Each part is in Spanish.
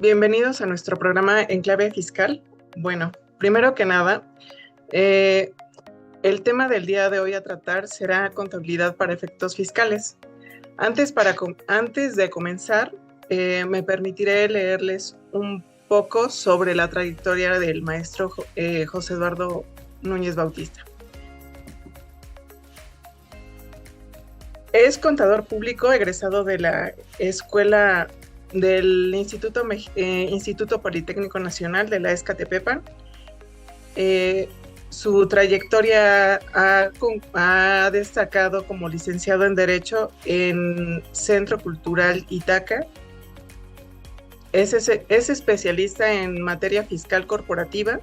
Bienvenidos a nuestro programa En Clave Fiscal. Bueno, primero que nada, el tema del día de hoy a tratar será contabilidad para efectos fiscales. Antes de comenzar, me permitiré leerles un poco sobre la trayectoria del maestro José Eduardo Núñez Bautista. Es contador público egresado de la escuela del Instituto Politécnico Nacional de la Escatepepan. Su trayectoria ha destacado como licenciado en Derecho en Centro Cultural Itaca. Es especialista en materia fiscal corporativa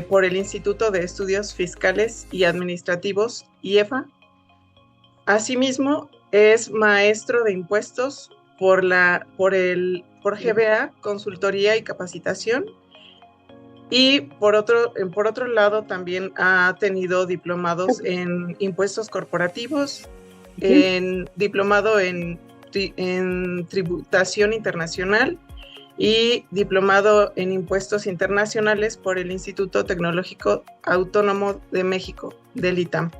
por el Instituto de Estudios Fiscales y Administrativos, IEFA. Asimismo, es maestro de impuestos por GBA, Consultoría y Capacitación. Y por otro lado, también ha tenido diplomados en impuestos corporativos, diplomado en tributación internacional y diplomado en impuestos internacionales por el Instituto Tecnológico Autónomo de México, del ITAM.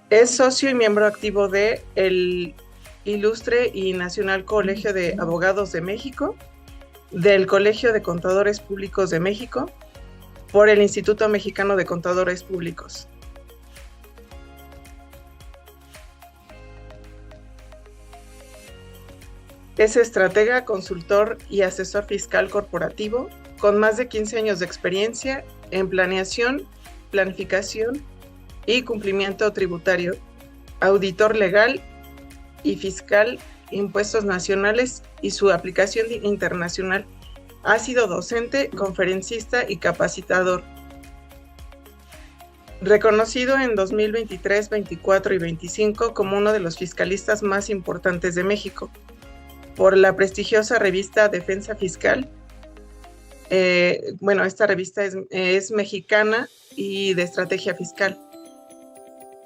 Es socio y miembro activo de el Ilustre y Nacional Colegio de Abogados de México, del Colegio de Contadores Públicos de México, por el Instituto Mexicano de Contadores Públicos. Es estratega, consultor y asesor fiscal corporativo, con más de 15 años de experiencia en planeación, planificación y cumplimiento tributario, auditor legal y fiscal, impuestos nacionales y su aplicación internacional. Ha sido docente, conferencista y capacitador. Reconocido en 2023, 24 y 25 como uno de los fiscalistas más importantes de México por la prestigiosa revista Defensa Fiscal. Esta revista es mexicana y de estrategia fiscal.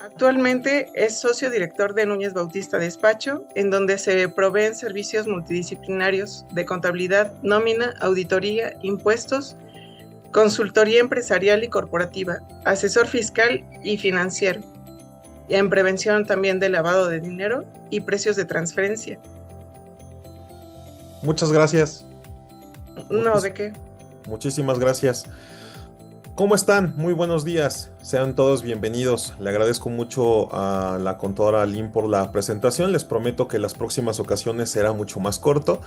Actualmente es socio director de Núñez Bautista Despacho, en donde se proveen servicios multidisciplinarios de contabilidad, nómina, auditoría, impuestos, consultoría empresarial y corporativa, asesor fiscal y financiero, y en prevención también de lavado de dinero y precios de transferencia. Muchas gracias. No, ¿de qué? Muchísimas gracias. ¿Cómo están? Muy buenos días. Sean todos bienvenidos. Le agradezco mucho a la contadora Lynn por la presentación. Les prometo que las próximas ocasiones será mucho más corto,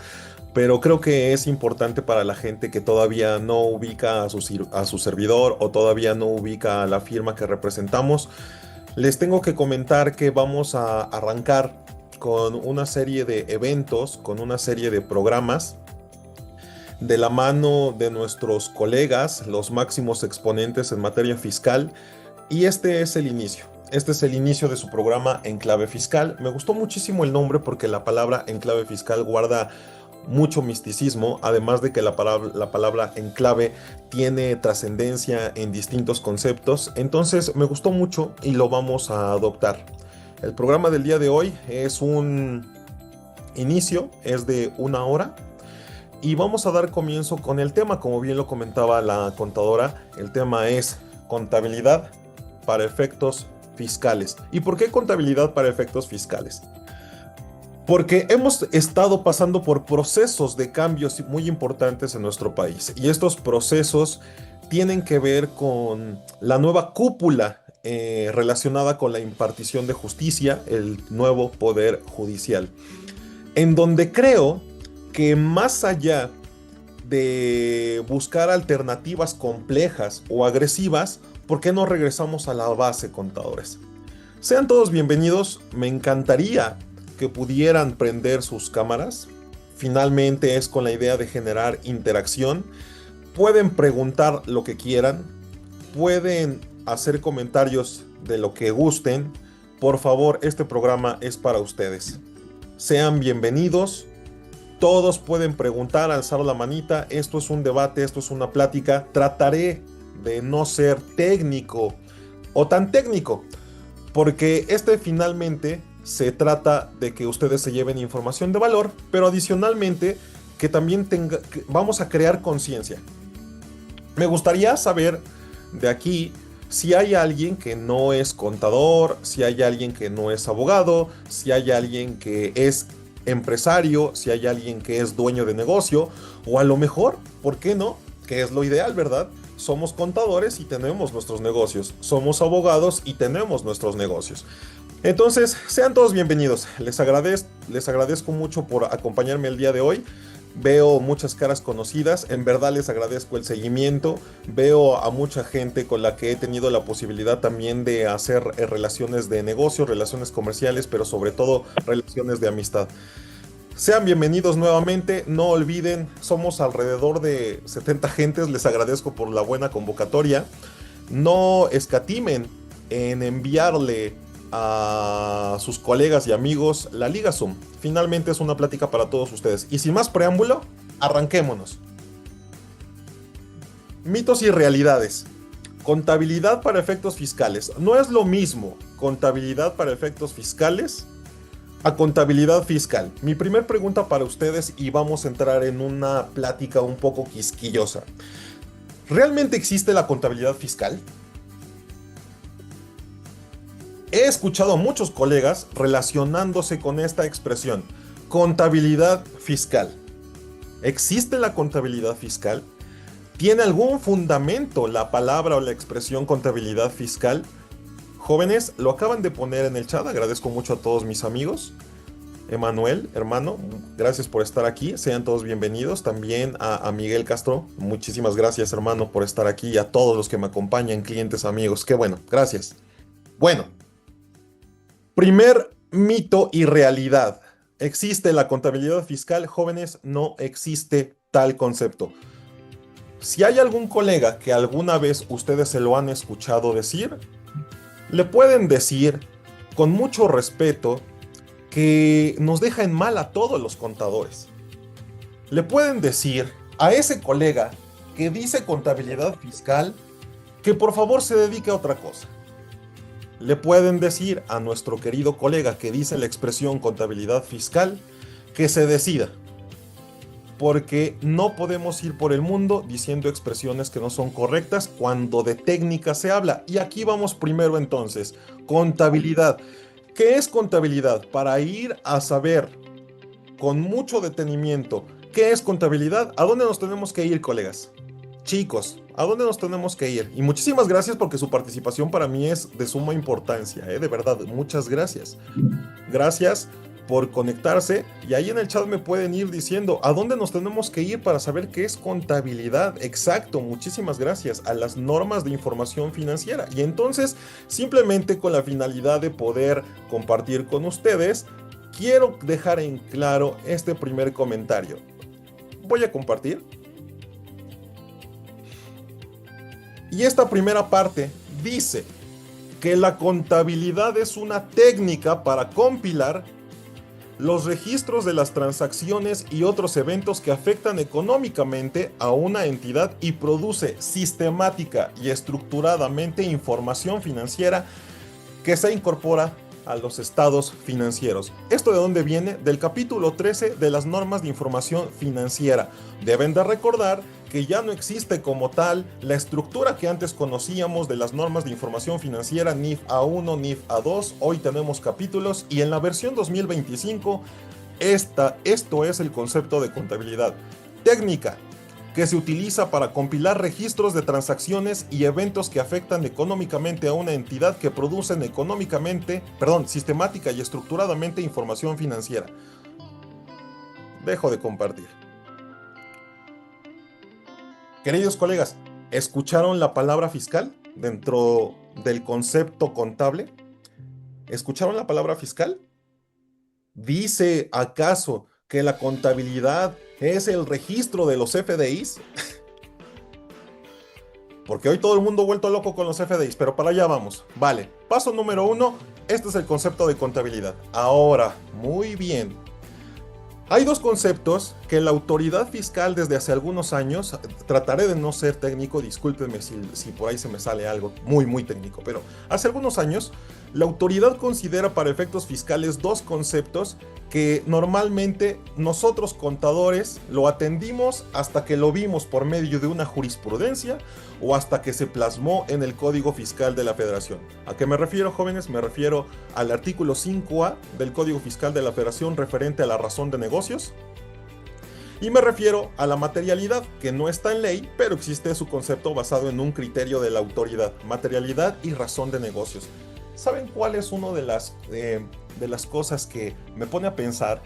pero creo que es importante para la gente que todavía no ubica a su servidor o todavía no ubica a la firma que representamos. Les tengo que comentar que vamos a arrancar con una serie de eventos, con una serie de programas de la mano de nuestros colegas, los máximos exponentes en materia fiscal, y este es el inicio. Este es el inicio de su programa En Clave Fiscal. Me gustó muchísimo el nombre porque la palabra En Clave Fiscal guarda mucho misticismo, además de que la palabra enclave tiene trascendencia en distintos conceptos. Entonces me gustó mucho y lo vamos a adoptar. El programa del día de hoy es un inicio, es de 1 hora. Y vamos a dar comienzo con el tema, como bien lo comentaba la contadora. El tema es contabilidad para efectos fiscales. ¿Y por qué contabilidad para efectos fiscales? Porque hemos estado pasando por procesos de cambios muy importantes en nuestro país. Y estos procesos tienen que ver con la nueva cúpula relacionada con la impartición de justicia, el nuevo poder judicial. En donde creo que más allá de buscar alternativas complejas o agresivas, ¿por qué no regresamos a la base, contadores? Sean todos bienvenidos. Me encantaría que pudieran prender sus cámaras. Finalmente es con la idea de generar interacción. Pueden preguntar lo que quieran, pueden hacer comentarios de lo que gusten. Por favor, este programa es para ustedes. Sean bienvenidos. Todos pueden preguntar, alzar la manita. Esto es un debate, esto es una plática. Trataré de no ser técnico o tan técnico, porque finalmente se trata de que ustedes se lleven información de valor, pero adicionalmente que también vamos a crear conciencia. Me gustaría saber de aquí si hay alguien que no es contador, si hay alguien que no es abogado, si hay alguien que es empresario, si hay alguien que es dueño de negocio, o a lo mejor, ¿por qué no? Que es lo ideal, ¿verdad? Somos contadores y tenemos nuestros negocios, somos abogados y tenemos nuestros negocios. Entonces, sean todos bienvenidos. Les agradezco mucho por acompañarme el día de hoy. Veo muchas caras conocidas, en verdad les agradezco el seguimiento, veo a mucha gente con la que he tenido la posibilidad también de hacer relaciones de negocio, relaciones comerciales, pero sobre todo relaciones de amistad. Sean bienvenidos nuevamente, no olviden, somos alrededor de 70 gentes, les agradezco por la buena convocatoria. No escatimen en enviarle a sus colegas y amigos la Liga Zoom. Finalmente es una plática para todos ustedes. Y sin más preámbulo, arranquémonos. Mitos y realidades. Contabilidad para efectos fiscales. No es lo mismo contabilidad para efectos fiscales a contabilidad fiscal. Mi primer pregunta para ustedes, y vamos a entrar en una plática un poco quisquillosa. ¿Realmente existe la contabilidad fiscal? He escuchado a muchos colegas relacionándose con esta expresión, contabilidad fiscal. ¿Existe la contabilidad fiscal? ¿Tiene algún fundamento la palabra o la expresión contabilidad fiscal? Jóvenes, lo acaban de poner en el chat, agradezco mucho a todos mis amigos. Emanuel, hermano, gracias por estar aquí, sean todos bienvenidos. También a Miguel Castro, muchísimas gracias, hermano, por estar aquí, y a todos los que me acompañan, clientes, amigos, qué bueno, gracias. Bueno. Primer mito y realidad. ¿Existe la contabilidad fiscal? Jóvenes, no existe tal concepto. Si hay algún colega que alguna vez ustedes se lo han escuchado decir, le pueden decir con mucho respeto que nos deja en mal a todos los contadores. Le pueden decir a ese colega que dice contabilidad fiscal que por favor se dedique a otra cosa. Le pueden decir a nuestro querido colega que dice la expresión contabilidad fiscal que se decida, porque no podemos ir por el mundo diciendo expresiones que no son correctas cuando de técnica se habla. Y aquí vamos primero entonces, contabilidad. ¿Qué es contabilidad? Para ir a saber con mucho detenimiento qué es contabilidad, ¿a dónde nos tenemos que ir, colegas? Chicos, ¿a dónde nos tenemos que ir? Y muchísimas gracias porque su participación para mí es de suma importancia, de verdad, muchas gracias. Gracias por conectarse, y ahí en el chat me pueden ir diciendo a dónde nos tenemos que ir para saber qué es contabilidad. Exacto, muchísimas gracias, a las normas de información financiera. Y entonces, simplemente con la finalidad de poder compartir con ustedes, quiero dejar en claro este primer comentario. Voy a compartir. Y esta primera parte dice que la contabilidad es una técnica para compilar los registros de las transacciones y otros eventos que afectan económicamente a una entidad y produce sistemática y estructuradamente información financiera que se incorpora a los estados financieros. ¿Esto de dónde viene? Del capítulo 13 de las normas de información financiera. Deben de recordar que ya no existe como tal la estructura que antes conocíamos de las normas de información financiera NIF A1, NIF A2. Hoy tenemos capítulos, y en la versión 2025 esto es el concepto de contabilidad. Técnica que se utiliza para compilar registros de transacciones y eventos que afectan económicamente a una entidad, que producen sistemática y estructuradamente información financiera. Dejo de compartir. Queridos colegas, ¿escucharon la palabra fiscal dentro del concepto contable? ¿Escucharon la palabra fiscal? ¿Dice acaso que la contabilidad es el registro de los FDIs? Porque hoy todo el mundo ha vuelto loco con los FDIs, pero para allá vamos. Vale, paso número 1, este es el concepto de contabilidad. Ahora, muy bien. Hay dos conceptos que la autoridad fiscal desde hace algunos años, trataré de no ser técnico, discúlpenme si por ahí se me sale algo muy técnico, pero hace algunos años La autoridad considera para efectos fiscales dos conceptos que normalmente nosotros contadores lo atendimos hasta que lo vimos por medio de una jurisprudencia o hasta que se plasmó en el Código Fiscal de la Federación. ¿A qué me refiero, jóvenes? Me refiero al artículo 5A del Código Fiscal de la Federación referente a la razón de negocios. Y me refiero a la materialidad, que no está en ley, pero existe su concepto basado en un criterio de la autoridad, materialidad y razón de negocios. ¿Saben cuál es una de las cosas que me pone a pensar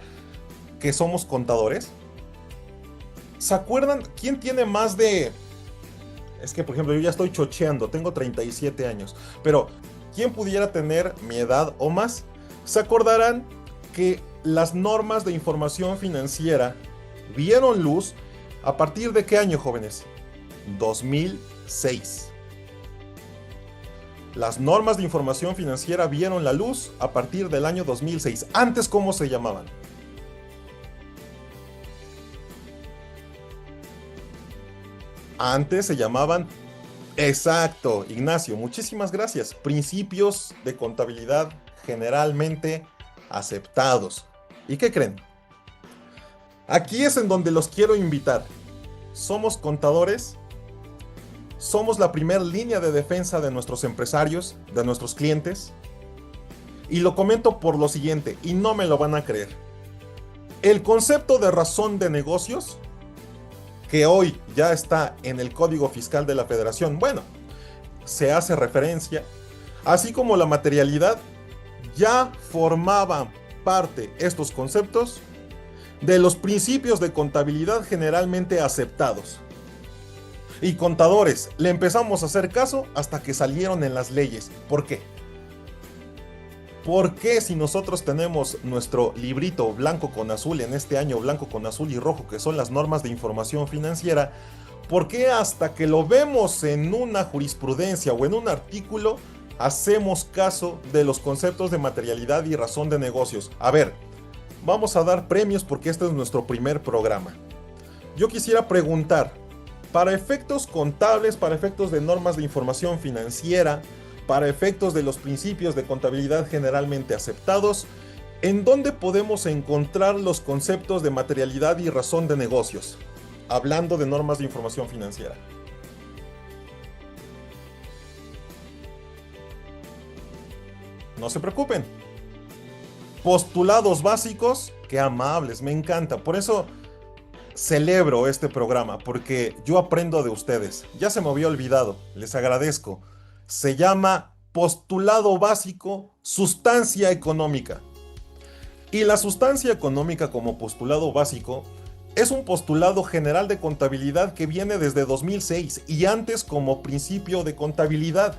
que somos contadores? ¿Se acuerdan? ¿Quién tiene más de...? Es que, por ejemplo, yo ya estoy chocheando, tengo 37 años, pero ¿quién pudiera tener mi edad o más? Se acordarán que las normas de información financiera vieron luz ¿a partir de qué año, jóvenes? 2006. Las normas de información financiera vieron la luz a partir del año 2006. Antes, ¿cómo se llamaban? Antes se llamaban... Exacto, Ignacio, muchísimas gracias. Principios de contabilidad generalmente aceptados. ¿Y qué creen? Aquí es en donde los quiero invitar. Somos contadores. Somos la primera línea de defensa de nuestros empresarios, de nuestros clientes. Y lo comento por lo siguiente, y no me lo van a creer. El concepto de razón de negocios, que hoy ya está en el Código Fiscal de la Federación, bueno, se hace referencia, así como la materialidad, ya formaban parte estos conceptos de los principios de contabilidad generalmente aceptados. Y contadores, le empezamos a hacer caso hasta que salieron en las leyes. ¿Por qué? ¿Por qué si nosotros tenemos nuestro librito blanco con azul, en este año blanco con azul y rojo, que son las normas de información financiera, por qué hasta que lo vemos en una jurisprudencia o en un artículo, hacemos caso de los conceptos de materialidad y razón de negocios? A ver, vamos a dar premios porque este es nuestro primer programa. Yo quisiera preguntar, para efectos contables, para efectos de normas de información financiera, para efectos de los principios de contabilidad generalmente aceptados, ¿en dónde podemos encontrar los conceptos de materialidad y razón de negocios? Hablando de normas de información financiera. No se preocupen. Postulados básicos, qué amables, me encanta. Por eso celebro este programa, porque yo aprendo de ustedes. Ya se me había olvidado, les agradezco. Se llama postulado básico, sustancia económica. Y la sustancia económica como postulado básico es un postulado general de contabilidad que viene desde 2006 y antes como principio de contabilidad.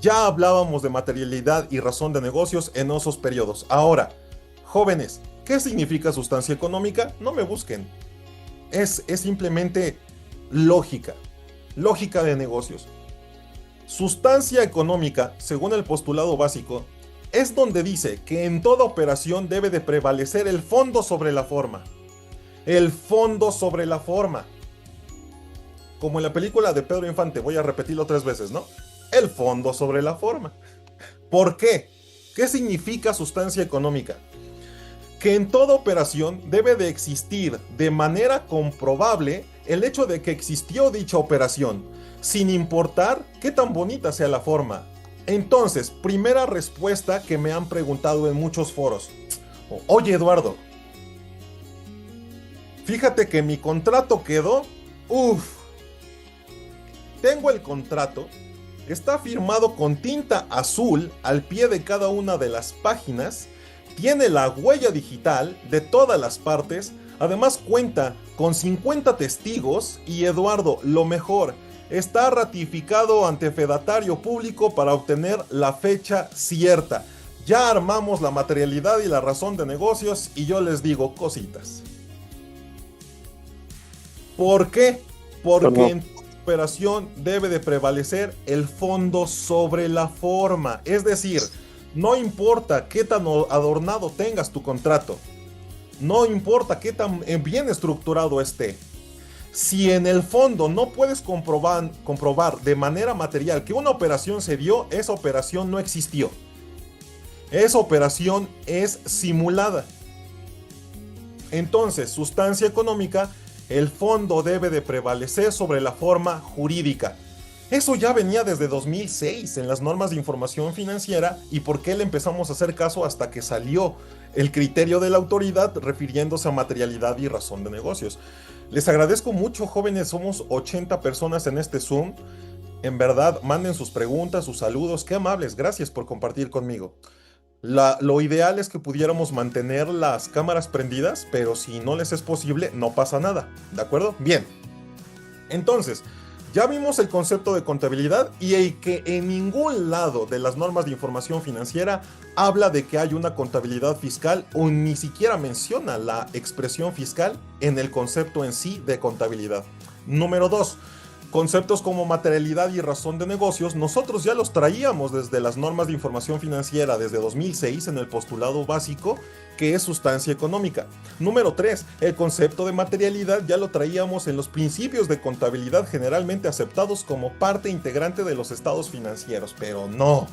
Ya hablábamos de materialidad y razón de negocios en esos periodos. Ahora, jóvenes, ¿qué significa sustancia económica? No me busquen. Es simplemente lógica de negocios. Sustancia económica, según el postulado básico, es donde dice que en toda operación debe de prevalecer el fondo sobre la forma. El fondo sobre la forma. Como en la película de Pedro Infante, voy a repetirlo 3 veces, ¿no? El fondo sobre la forma. ¿Por qué? ¿Qué significa sustancia económica? Que en toda operación debe de existir de manera comprobable el hecho de que existió dicha operación, sin importar qué tan bonita sea la forma. Entonces, primera respuesta que me han preguntado en muchos foros. Oye, Eduardo, fíjate que mi contrato quedó... Tengo el contrato, está firmado con tinta azul al pie de cada una de las páginas, tiene la huella digital de todas las partes, además cuenta con 50 testigos y, Eduardo, lo mejor, está ratificado ante fedatario público para obtener la fecha cierta. Ya armamos la materialidad y la razón de negocios y yo les digo cositas. ¿Por qué? Porque en tu operación debe de prevalecer el fondo sobre la forma. Es decir, no importa qué tan adornado tengas tu contrato, no importa qué tan bien estructurado esté, si en el fondo no puedes comprobar de manera material que una operación se dio, esa operación no existió. Esa operación es simulada. Entonces, sustancia económica, el fondo debe de prevalecer sobre la forma jurídica. Eso ya venía desde 2006 en las normas de información financiera. ¿Y por qué le empezamos a hacer caso hasta que salió el criterio de la autoridad refiriéndose a materialidad y razón de negocios? Les agradezco mucho, jóvenes, somos 80 personas en este Zoom. En verdad, manden sus preguntas, sus saludos, qué amables, gracias por compartir conmigo. Lo ideal es que pudiéramos mantener las cámaras prendidas, pero si no les es posible, no pasa nada, ¿de acuerdo? Bien, entonces, ya vimos el concepto de contabilidad y el que en ningún lado de las normas de información financiera habla de que hay una contabilidad fiscal o ni siquiera menciona la expresión fiscal en el concepto en sí de contabilidad. Número 2. Conceptos como materialidad y razón de negocios, nosotros ya los traíamos desde las normas de información financiera desde 2006 en el postulado básico, que es sustancia económica. Número 3, el concepto de materialidad ya lo traíamos en los principios de contabilidad generalmente aceptados como parte integrante de los estados financieros, pero no.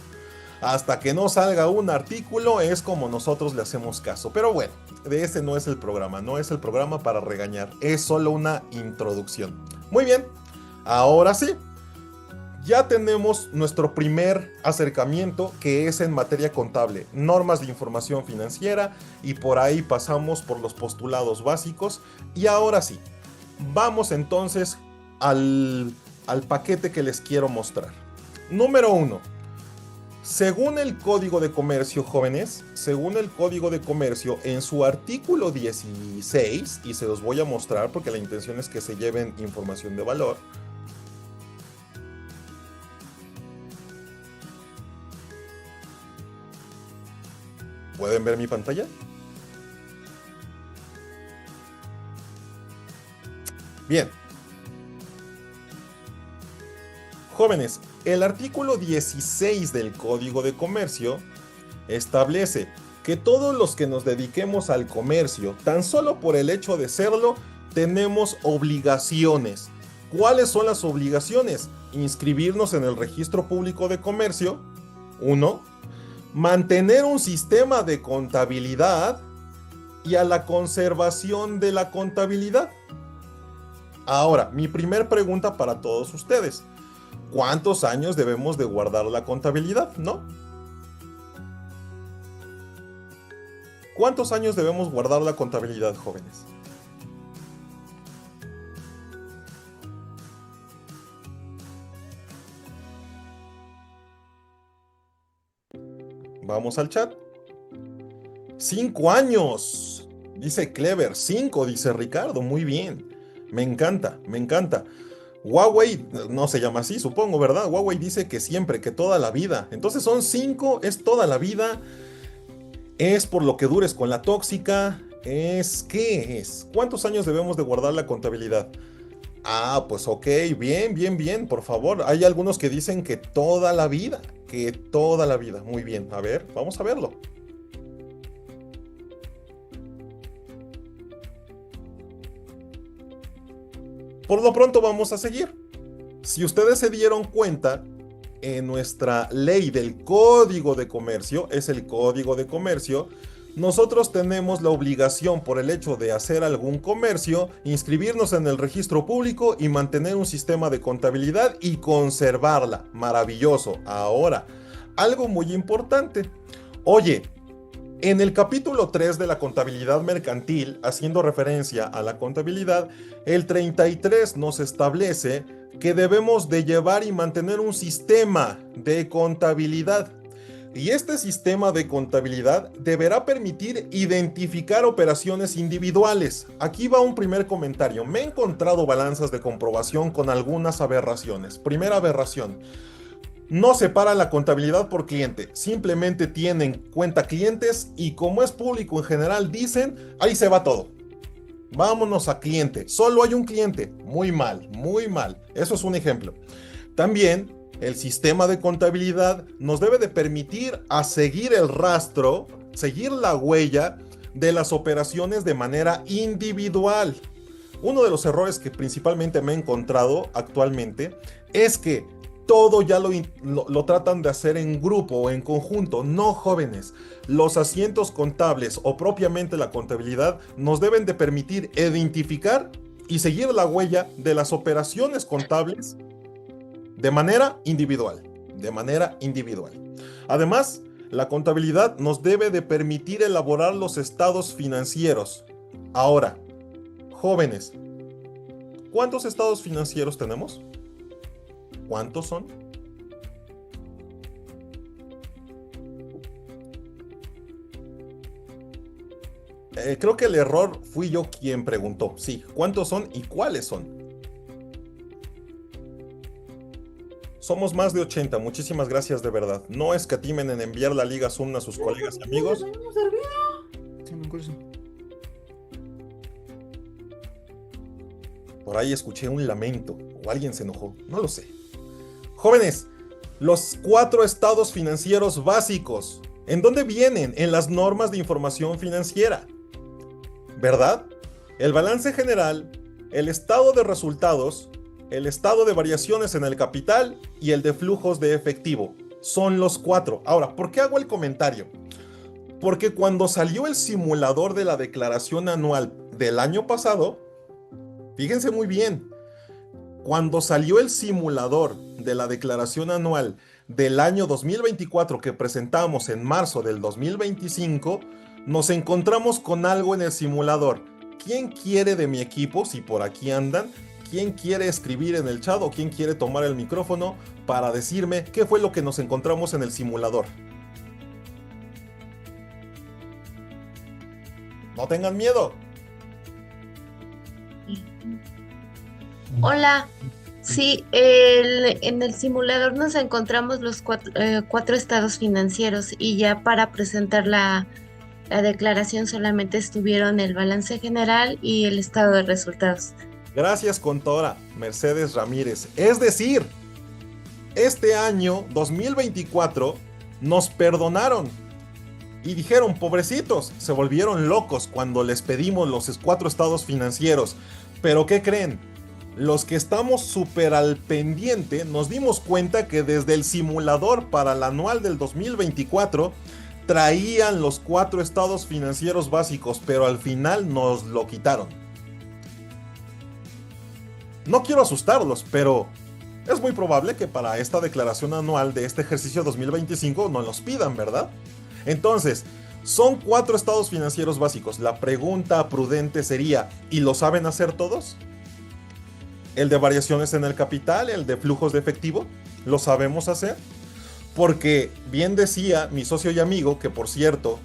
Hasta que no salga un artículo es como nosotros le hacemos caso. Pero bueno, de ese no es el programa, no es el programa para regañar, es solo una introducción. Muy bien. Ahora sí, ya tenemos nuestro primer acercamiento que es en materia contable, normas de información financiera y por ahí pasamos por los postulados básicos y ahora sí, vamos entonces al paquete que les quiero mostrar. Número 1. Según el Código de Comercio, jóvenes, según el Código de Comercio, en su artículo 16, y se los voy a mostrar porque la intención es que se lleven información de valor. ¿Pueden ver mi pantalla? Bien. Jóvenes, el artículo 16 del Código de Comercio establece que todos los que nos dediquemos al comercio, tan solo por el hecho de serlo, tenemos obligaciones. ¿Cuáles son las obligaciones? Inscribirnos en el Registro Público de Comercio, 1. Mantener un sistema de contabilidad y a la conservación de la contabilidad. Ahora, mi primer pregunta para todos ustedes. ¿Cuántos años debemos de guardar la contabilidad, no? ¿Cuántos años debemos guardar la contabilidad, jóvenes? Vamos al chat. 5 años, dice Clever. 5, dice Ricardo. Muy bien. Me encanta, me encanta. Huawei, no se llama así, supongo, ¿verdad? Huawei dice que siempre, que toda la vida. Entonces son 5, es toda la vida. Es por lo que dures con la tóxica. ¿Qué es? ¿Cuántos años debemos de guardar la contabilidad? Ah, pues ok, bien, bien, bien, por favor. Hay algunos que dicen que toda la vida, que toda la vida. Muy bien, a ver, vamos a verlo. Por lo pronto vamos a seguir. Si ustedes se dieron cuenta, en nuestra ley del Código de Comercio, es el Código de Comercio, nosotros tenemos la obligación por el hecho de hacer algún comercio, inscribirnos en el registro público y mantener un sistema de contabilidad y conservarla. Maravilloso. Ahora, algo muy importante. Oye, en el capítulo 3 de la contabilidad mercantil, haciendo referencia a la contabilidad, el 33 nos establece que debemos de llevar y mantener un sistema de contabilidad. Y este sistema de contabilidad deberá permitir identificar operaciones individuales. Aquí va un primer comentario. Me he encontrado balanzas de comprobación con algunas aberraciones. Primera aberración. No separa la contabilidad por cliente. Simplemente tienen cuenta clientes y como es público en general dicen, ahí se va todo. Vámonos a cliente. Solo hay un cliente. Muy mal, muy mal. Eso es un ejemplo. También el sistema de contabilidad nos debe de permitir a seguir el rastro, seguir la huella de las operaciones de manera individual. Uno de los errores que principalmente me he encontrado actualmente es que todo ya lo tratan de hacer en grupo o en conjunto. No, jóvenes. Los asientos contables o propiamente la contabilidad nos deben de permitir identificar y seguir la huella de las operaciones contables de manera individual. De manera individual. Además, la contabilidad nos debe de permitir elaborar los estados financieros. Ahora, jóvenes, ¿cuántos estados financieros tenemos? ¿Cuántos son? Creo que el error fui yo quien preguntó. Sí, ¿cuántos son y cuáles son? Somos más de 80. Muchísimas gracias de verdad. No escatimen en enviar la Liga Zoom a sus colegas y amigos. Por ahí escuché un lamento o alguien se enojó. No lo sé. Jóvenes, los 4 estados financieros básicos. ¿En dónde vienen? En las normas de información financiera. ¿Verdad? El balance general, el estado de resultados, el estado de variaciones en el capital y el de flujos de efectivo. Son los 4. Ahora, ¿por qué hago el comentario? Porque cuando salió el simulador de la declaración anual del año pasado, fíjense muy bien, cuando salió el simulador de la declaración anual del año 2024 que presentamos en marzo del 2025, nos encontramos con algo en el simulador. ¿Quién quiere de mi equipo, si por aquí andan, quién quiere escribir en el chat o quién quiere tomar el micrófono para decirme qué fue lo que nos encontramos en el simulador? No tengan miedo. Hola, sí, en el simulador nos encontramos los 4 estados financieros y ya para presentar la declaración solamente estuvieron el balance general y el estado de resultados. Gracias, contadora Mercedes Ramírez. Es decir, este año 2024 nos perdonaron y dijeron, pobrecitos, se volvieron locos cuando les pedimos los 4 estados financieros. Pero ¿qué creen? Los que estamos súper al pendiente nos dimos cuenta que desde el simulador para el anual del 2024 traían los 4 estados financieros básicos, pero al final nos lo quitaron. No quiero asustarlos, pero es muy probable que para esta declaración anual de este ejercicio 2025 nos los pidan, ¿verdad? Entonces, son 4 estados financieros básicos. La pregunta prudente sería, ¿y lo saben hacer todos? El de variaciones en el capital, el de flujos de efectivo, ¿lo sabemos hacer? Porque bien decía mi socio y amigo, que por cierto,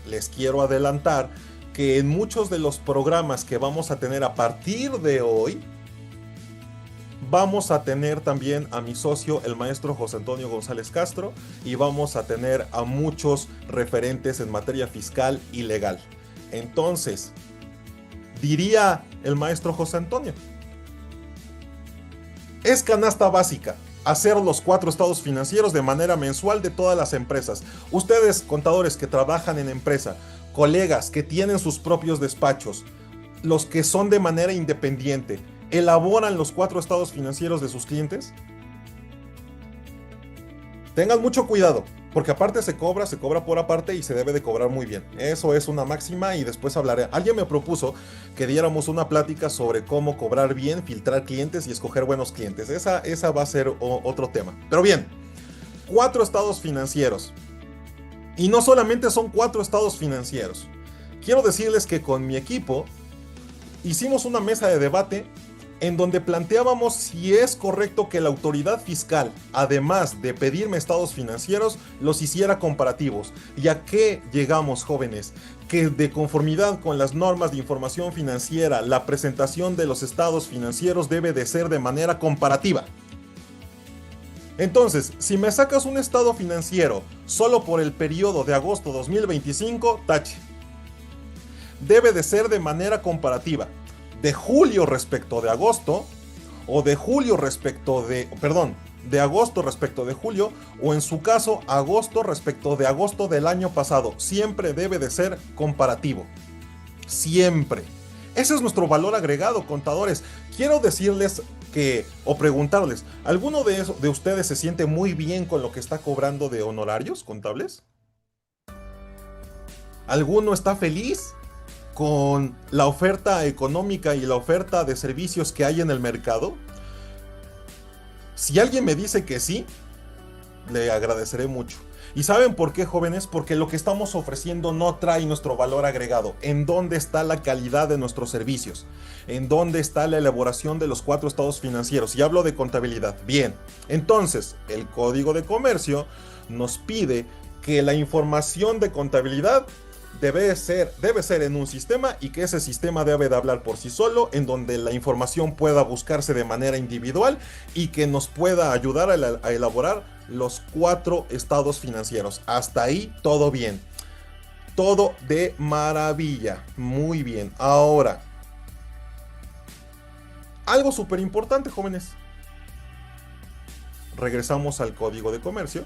les quiero adelantar, que en muchos de los programas que vamos a tener a partir de hoy, vamos a tener también a mi socio, el maestro José Antonio González Castro, y vamos a tener a muchos referentes en materia fiscal y legal. Entonces, diría el maestro José Antonio, es canasta básica hacer los 4 estados financieros de manera mensual de todas las empresas. Ustedes, contadores que trabajan en empresa, colegas que tienen sus propios despachos, los que son de manera independiente, ¿elaboran los 4 estados financieros de sus clientes? Tengan mucho cuidado, porque aparte se cobra por aparte y se debe de cobrar muy bien. Eso es una máxima y después hablaré. Alguien me propuso que diéramos una plática sobre cómo cobrar bien, filtrar clientes y escoger buenos clientes. Esa va a ser otro tema. Pero bien, 4 estados financieros. Y no solamente son 4 estados financieros. Quiero decirles que con mi equipo hicimos una mesa de debate en donde planteábamos si es correcto que la autoridad fiscal, además de pedirme estados financieros, los hiciera comparativos. ¿Y a qué llegamos, jóvenes? Que de conformidad con las normas de información financiera, la presentación de los estados financieros debe de ser de manera comparativa. Entonces, si me sacas un estado financiero solo por el periodo de agosto 2025, tache. Debe de ser de manera comparativa. De julio respecto de agosto, o de julio respecto de, de agosto respecto de julio, o en su caso, agosto respecto de agosto del año pasado. Siempre debe de ser comparativo. Siempre. Ese es nuestro valor agregado, contadores. Quiero decirles o preguntarles, ¿alguno de ustedes se siente muy bien con lo que está cobrando de honorarios contables? ¿Alguno está feliz con la oferta económica y la oferta de servicios que hay en el mercado? Si alguien me dice que sí, le agradeceré mucho. ¿Y saben por qué, jóvenes? Porque lo que estamos ofreciendo no trae nuestro valor agregado. ¿En dónde está la calidad de nuestros servicios? ¿En dónde está la elaboración de los 4 estados financieros? Y hablo de contabilidad. Bien, entonces el Código de Comercio nos pide que la información de contabilidad debe ser en un sistema, y que ese sistema debe de hablar por sí solo, en donde la información pueda buscarse de manera individual y que nos pueda ayudar a elaborar los 4 estados financieros. Hasta ahí todo bien. Todo de maravilla. Muy bien. Ahora, algo súper importante, jóvenes. Regresamos al Código de Comercio.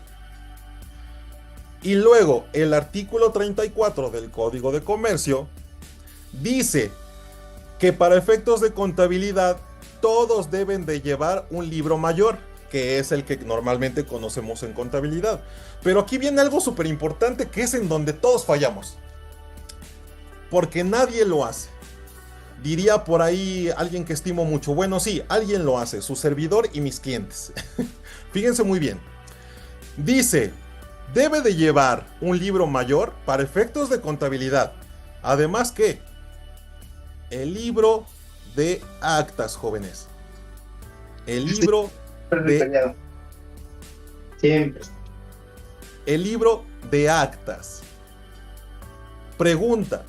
Y luego, el artículo 34 del Código de Comercio dice que para efectos de contabilidad todos deben de llevar un libro mayor, que es el que normalmente conocemos en contabilidad. Pero aquí viene algo súper importante, que es en donde todos fallamos, porque nadie lo hace. Diría por ahí alguien que estimo mucho, bueno, sí, alguien lo hace, su servidor y mis clientes. Fíjense muy bien. Dice: debe de llevar un libro mayor para efectos de contabilidad. Además que el libro de actas, jóvenes. El libro de... Siempre. El libro de actas. Pregunta: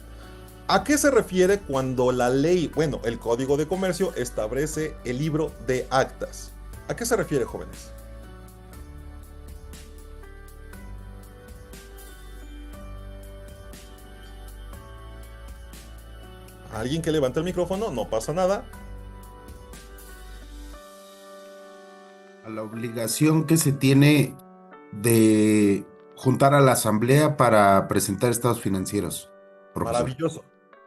¿a qué se refiere cuando la ley, bueno, el Código de Comercio establece el libro de actas? ¿A qué se refiere, jóvenes? ¿Alguien que levante el micrófono? No pasa nada. A la obligación que se tiene de juntar a la asamblea para presentar estados financieros, profesor. Maravilloso,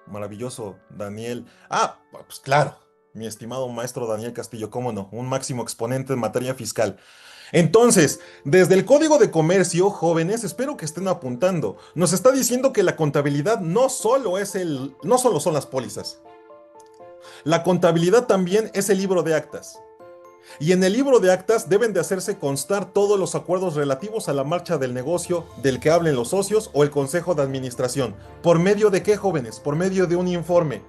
maravilloso, Daniel. Ah, pues claro, mi estimado maestro Daniel Castillo, cómo no, un máximo exponente en materia fiscal. Entonces, desde el Código de Comercio, jóvenes, espero que estén apuntando, nos está diciendo que la contabilidad no solo son las pólizas. La contabilidad también es el libro de actas. Y en el libro de actas deben de hacerse constar todos los acuerdos relativos a la marcha del negocio del que hablen los socios o el consejo de administración. ¿Por medio de qué, jóvenes? Por medio de un informe.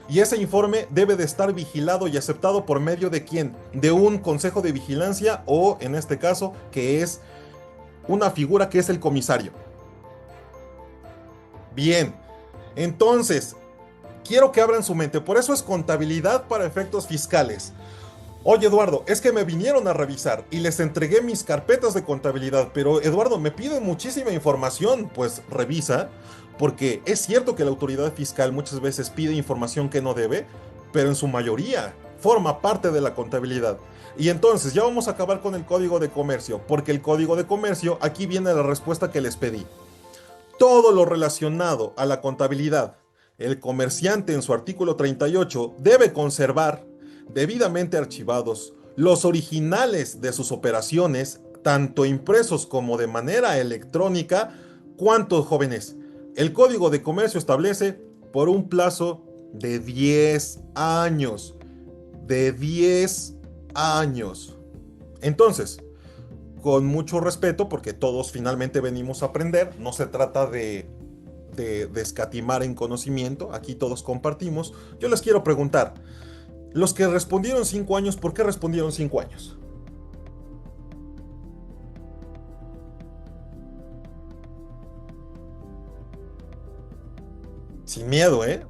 Y ese informe debe de estar vigilado y aceptado por medio de ¿quién? De un consejo de vigilancia, o en este caso, que es una figura que es el comisario. Bien, entonces, quiero que abran su mente. Por eso es contabilidad para efectos fiscales. Oye, Eduardo, es que me vinieron a revisar y les entregué mis carpetas de contabilidad, pero Eduardo, me piden muchísima información. Pues revisa, porque es cierto que la autoridad fiscal muchas veces pide información que no debe, pero en su mayoría forma parte de la contabilidad. Y entonces ya vamos a acabar con el Código de Comercio, porque el Código de Comercio, aquí viene la respuesta que les pedí. Todo lo relacionado a la contabilidad, el comerciante en su artículo 38 debe conservar debidamente archivados los originales de sus operaciones, tanto impresos como de manera electrónica. ¿Cuántos, jóvenes? El Código de Comercio establece por un plazo de 10 años. De 10 años. Entonces, con mucho respeto, porque todos finalmente venimos a aprender, no se trata de escatimar en conocimiento, aquí todos compartimos. Yo les quiero preguntar, los que respondieron 5 años, ¿por qué respondieron 5 años? Sin miedo, ¿eh?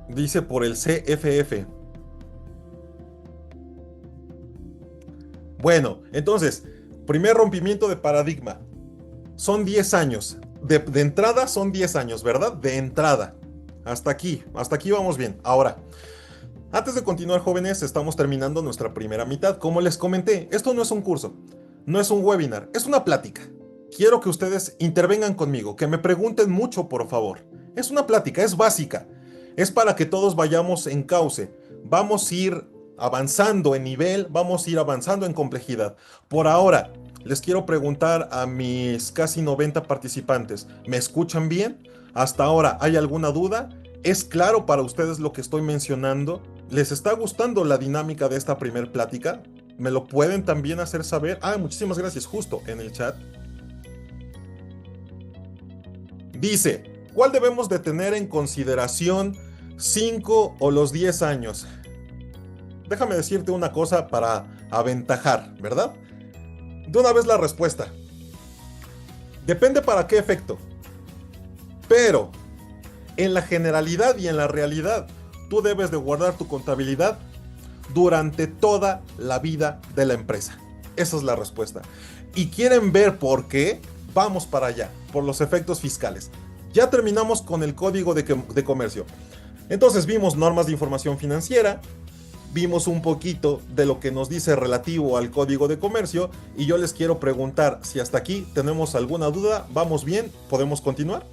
Dice por el CFF. Bueno, entonces, primer rompimiento de paradigma. Son 10 años. De entrada son 10 años, ¿verdad? De entrada. Hasta aquí vamos bien. Ahora, antes de continuar, jóvenes, estamos terminando nuestra primera mitad. Como les comenté, esto no es un curso, no es un webinar, es una plática. Quiero que ustedes intervengan conmigo, que me pregunten mucho, por favor. Es una plática, es básica. Es para que todos vayamos en cauce. Vamos a ir avanzando en nivel, vamos a ir avanzando en complejidad. Por ahora, les quiero preguntar a mis casi 90 participantes, ¿me escuchan bien? Hasta ahora, ¿hay alguna duda? ¿Es claro para ustedes lo que estoy mencionando? ¿Les está gustando la dinámica de esta primer plática? ¿Me lo pueden también hacer saber? Muchísimas gracias, justo en el chat. Dice, ¿cuál debemos de tener en consideración 5 o los 10 años? Déjame decirte una cosa para aventajar, ¿verdad? De una vez la respuesta. Depende para qué efecto. Pero, en la generalidad y en la realidad, tú debes de guardar tu contabilidad durante toda la vida de la empresa. Esa es la respuesta. ¿Y quieren ver por qué? Vamos para allá, por los efectos fiscales. Ya terminamos con el código de comercio. Entonces vimos normas de información financiera, vimos un poquito de lo que nos dice relativo al código de comercio y yo les quiero preguntar si hasta aquí tenemos alguna duda. ¿Vamos bien? ¿Podemos continuar?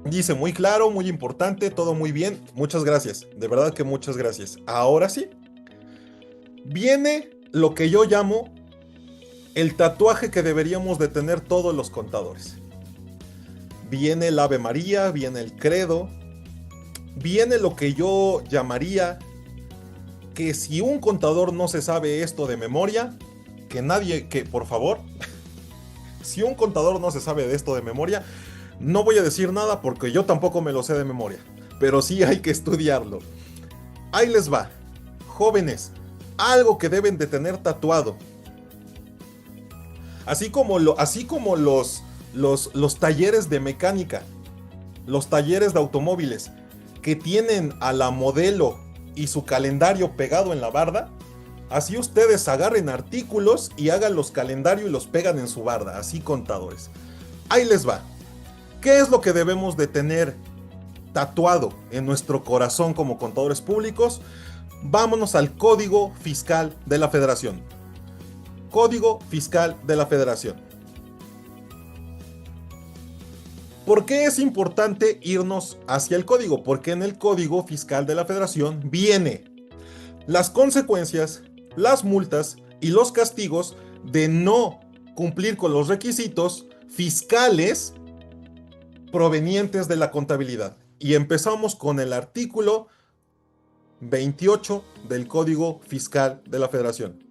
Dice, muy claro, muy importante, todo muy bien. Muchas gracias, de verdad que muchas gracias. Ahora sí, viene lo que yo llamo el tatuaje que deberíamos de tener todos los contadores. Viene el Ave María, viene el credo, viene lo que yo llamaría que si un contador no se sabe esto de memoria, que por favor, si un contador no se sabe de esto de memoria, no voy a decir nada porque yo tampoco me lo sé de memoria, pero sí hay que estudiarlo. Ahí les va, jóvenes, algo que deben de tener tatuado. Así como los talleres de mecánica, los talleres de automóviles, que tienen a la modelo y su calendario pegado en la barda, así ustedes agarren artículos y hagan los calendarios y los pegan en su barda, así contadores. Ahí les va. ¿Qué es lo que debemos de tener tatuado en nuestro corazón como contadores públicos? Vámonos al Código Fiscal de la Federación. Código Fiscal de la Federación. ¿Por qué es importante irnos hacia el código? Porque en el Código Fiscal de la Federación viene las consecuencias, las multas y los castigos de no cumplir con los requisitos fiscales provenientes de la contabilidad. Y empezamos con el artículo 28 del Código Fiscal de la Federación.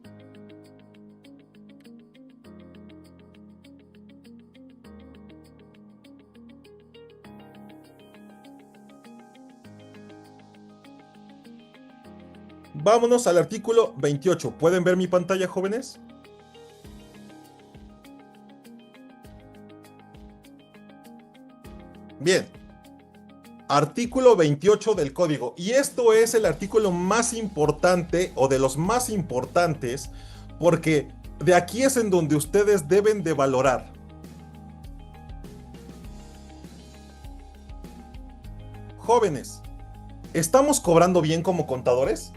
Vámonos al artículo 28. ¿Pueden ver mi pantalla, jóvenes? Bien. Artículo 28 del código. Y esto es el artículo más importante o de los más importantes porque de aquí es en donde ustedes deben de valorar. Jóvenes, ¿estamos cobrando bien como contadores?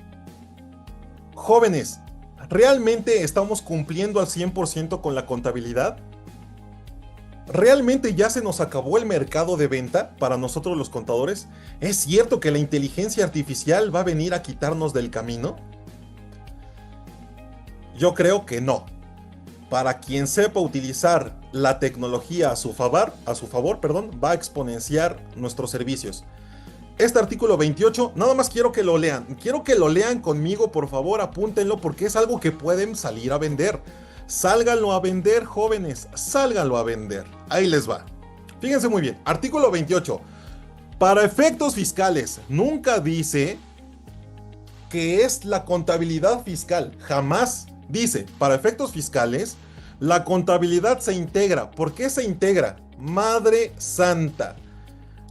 Jóvenes, ¿realmente estamos cumpliendo al 100% con la contabilidad? ¿Realmente ya se nos acabó el mercado de venta para nosotros los contadores? ¿Es cierto que la inteligencia artificial va a venir a quitarnos del camino? Yo creo que no. Para quien sepa utilizar la tecnología a su favor, va a exponenciar nuestros servicios. Este artículo 28, nada más quiero que lo lean. Quiero que lo lean conmigo, por favor, apúntenlo porque es algo que pueden salir a vender. Sálganlo a vender, jóvenes, sálganlo a vender. Ahí les va. Fíjense muy bien, artículo 28. Para efectos fiscales, nunca dice que es la contabilidad fiscal. Jamás dice, para efectos fiscales, la contabilidad se integra. ¿Por qué se integra? Madre Santa.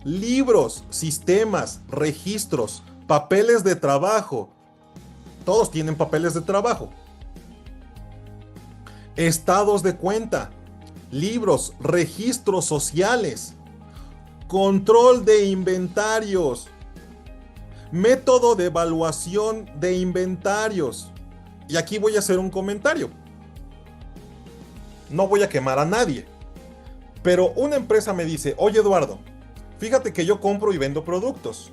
Libros, sistemas, registros, papeles de trabajo. Todos tienen papeles de trabajo. Estados de cuenta, libros, registros sociales, control de inventarios, método de evaluación de inventarios. Y aquí voy a hacer un comentario. no voy a quemar a nadie. Pero una empresa me dice, oye Eduardo, fíjate que yo compro y vendo productos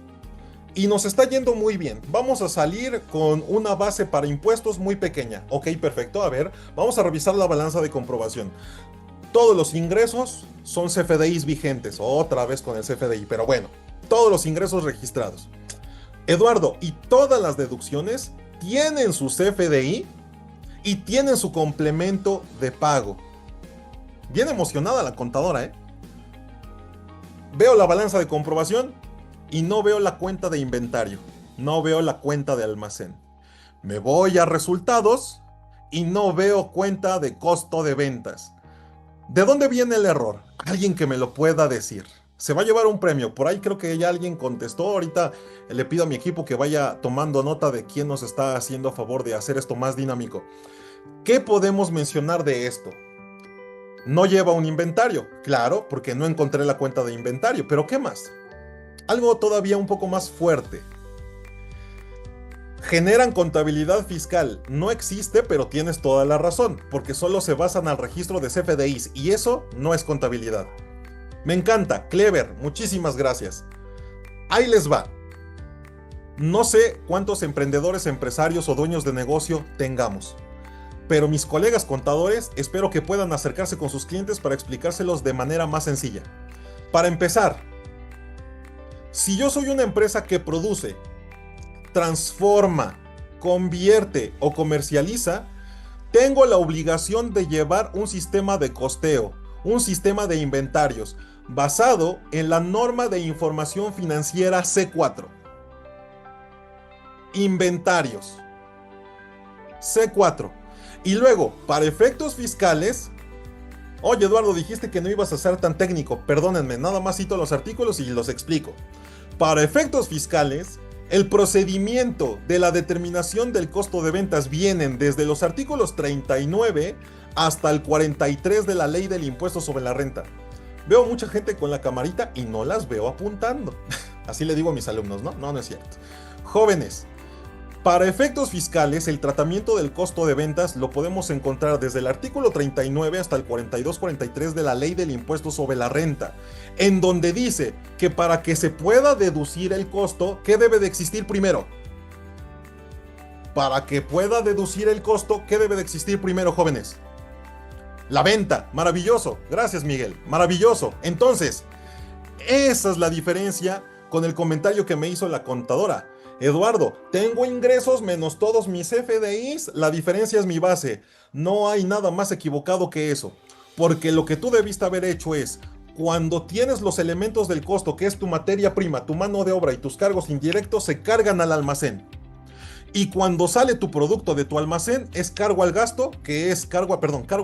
y nos está yendo muy bien. Vamos a salir con una base para impuestos muy pequeña. Ok, perfecto. A ver, vamos a revisar la balanza de comprobación. Todos los ingresos son CFDIs vigentes. Otra vez con el CFDI, pero bueno, todos los ingresos registrados. Eduardo, ¿y todas las deducciones tienen su CFDI y tienen su complemento de pago? Bien emocionada la contadora, ¿eh? Veo la balanza de comprobación y no veo la cuenta de inventario, no veo la cuenta de almacén. Me voy a resultados y no veo cuenta de costo de ventas. ¿De dónde viene el error? Alguien que me lo pueda decir. Se va a llevar un premio. Por ahí creo que ya alguien contestó. Ahorita le pido a mi equipo que vaya tomando nota de quién nos está haciendo a favor de hacer esto más dinámico. ¿Qué podemos mencionar de esto? No lleva un inventario, claro, porque no encontré la cuenta de inventario, pero ¿qué más? Algo todavía un poco más fuerte. Generan contabilidad fiscal. No existe, pero tienes toda la razón, porque solo se basan al registro de CFDIs y eso no es contabilidad. Me encanta, clever, muchísimas gracias. Ahí les va. No sé cuántos emprendedores, empresarios o dueños de negocio tengamos, pero mis colegas contadores espero que puedan acercarse con sus clientes para explicárselos de manera más sencilla. Para empezar, si yo soy una empresa que produce, transforma, convierte o comercializa, tengo la obligación de llevar un sistema de costeo, un sistema de inventarios, basado en la norma de información financiera C4. Inventarios. C4. Y luego, para efectos fiscales, oye Eduardo, dijiste que no ibas a ser tan técnico, perdónenme, nada más cito los artículos y los explico. Para efectos fiscales, el procedimiento de la determinación del costo de ventas vienen desde los artículos 39 hasta el 43 de la ley del impuesto sobre la renta. Veo mucha gente con la camarita y no las veo apuntando. Así le digo a mis alumnos, ¿no? No, no es cierto. Jóvenes, para efectos fiscales, el tratamiento del costo de ventas lo podemos encontrar desde el artículo 39 hasta el 42-43 de la ley del impuesto sobre la renta, en donde dice que para que se pueda deducir el costo, ¿qué debe de existir primero? Para que pueda deducir el costo, ¿qué debe de existir primero, jóvenes? La venta. Maravilloso. Gracias, Miguel. Maravilloso. Entonces, esa es la diferencia con el comentario que me hizo la contadora. Eduardo, tengo ingresos menos todos mis FDIs, la diferencia es mi base. No hay nada más equivocado que eso, porque lo que tú debiste haber hecho es, cuando tienes los elementos del costo, que es tu materia prima, tu mano de obra y tus cargos indirectos, se cargan al almacén. Y cuando sale tu producto de tu almacén, es cargo al gasto, que es cargo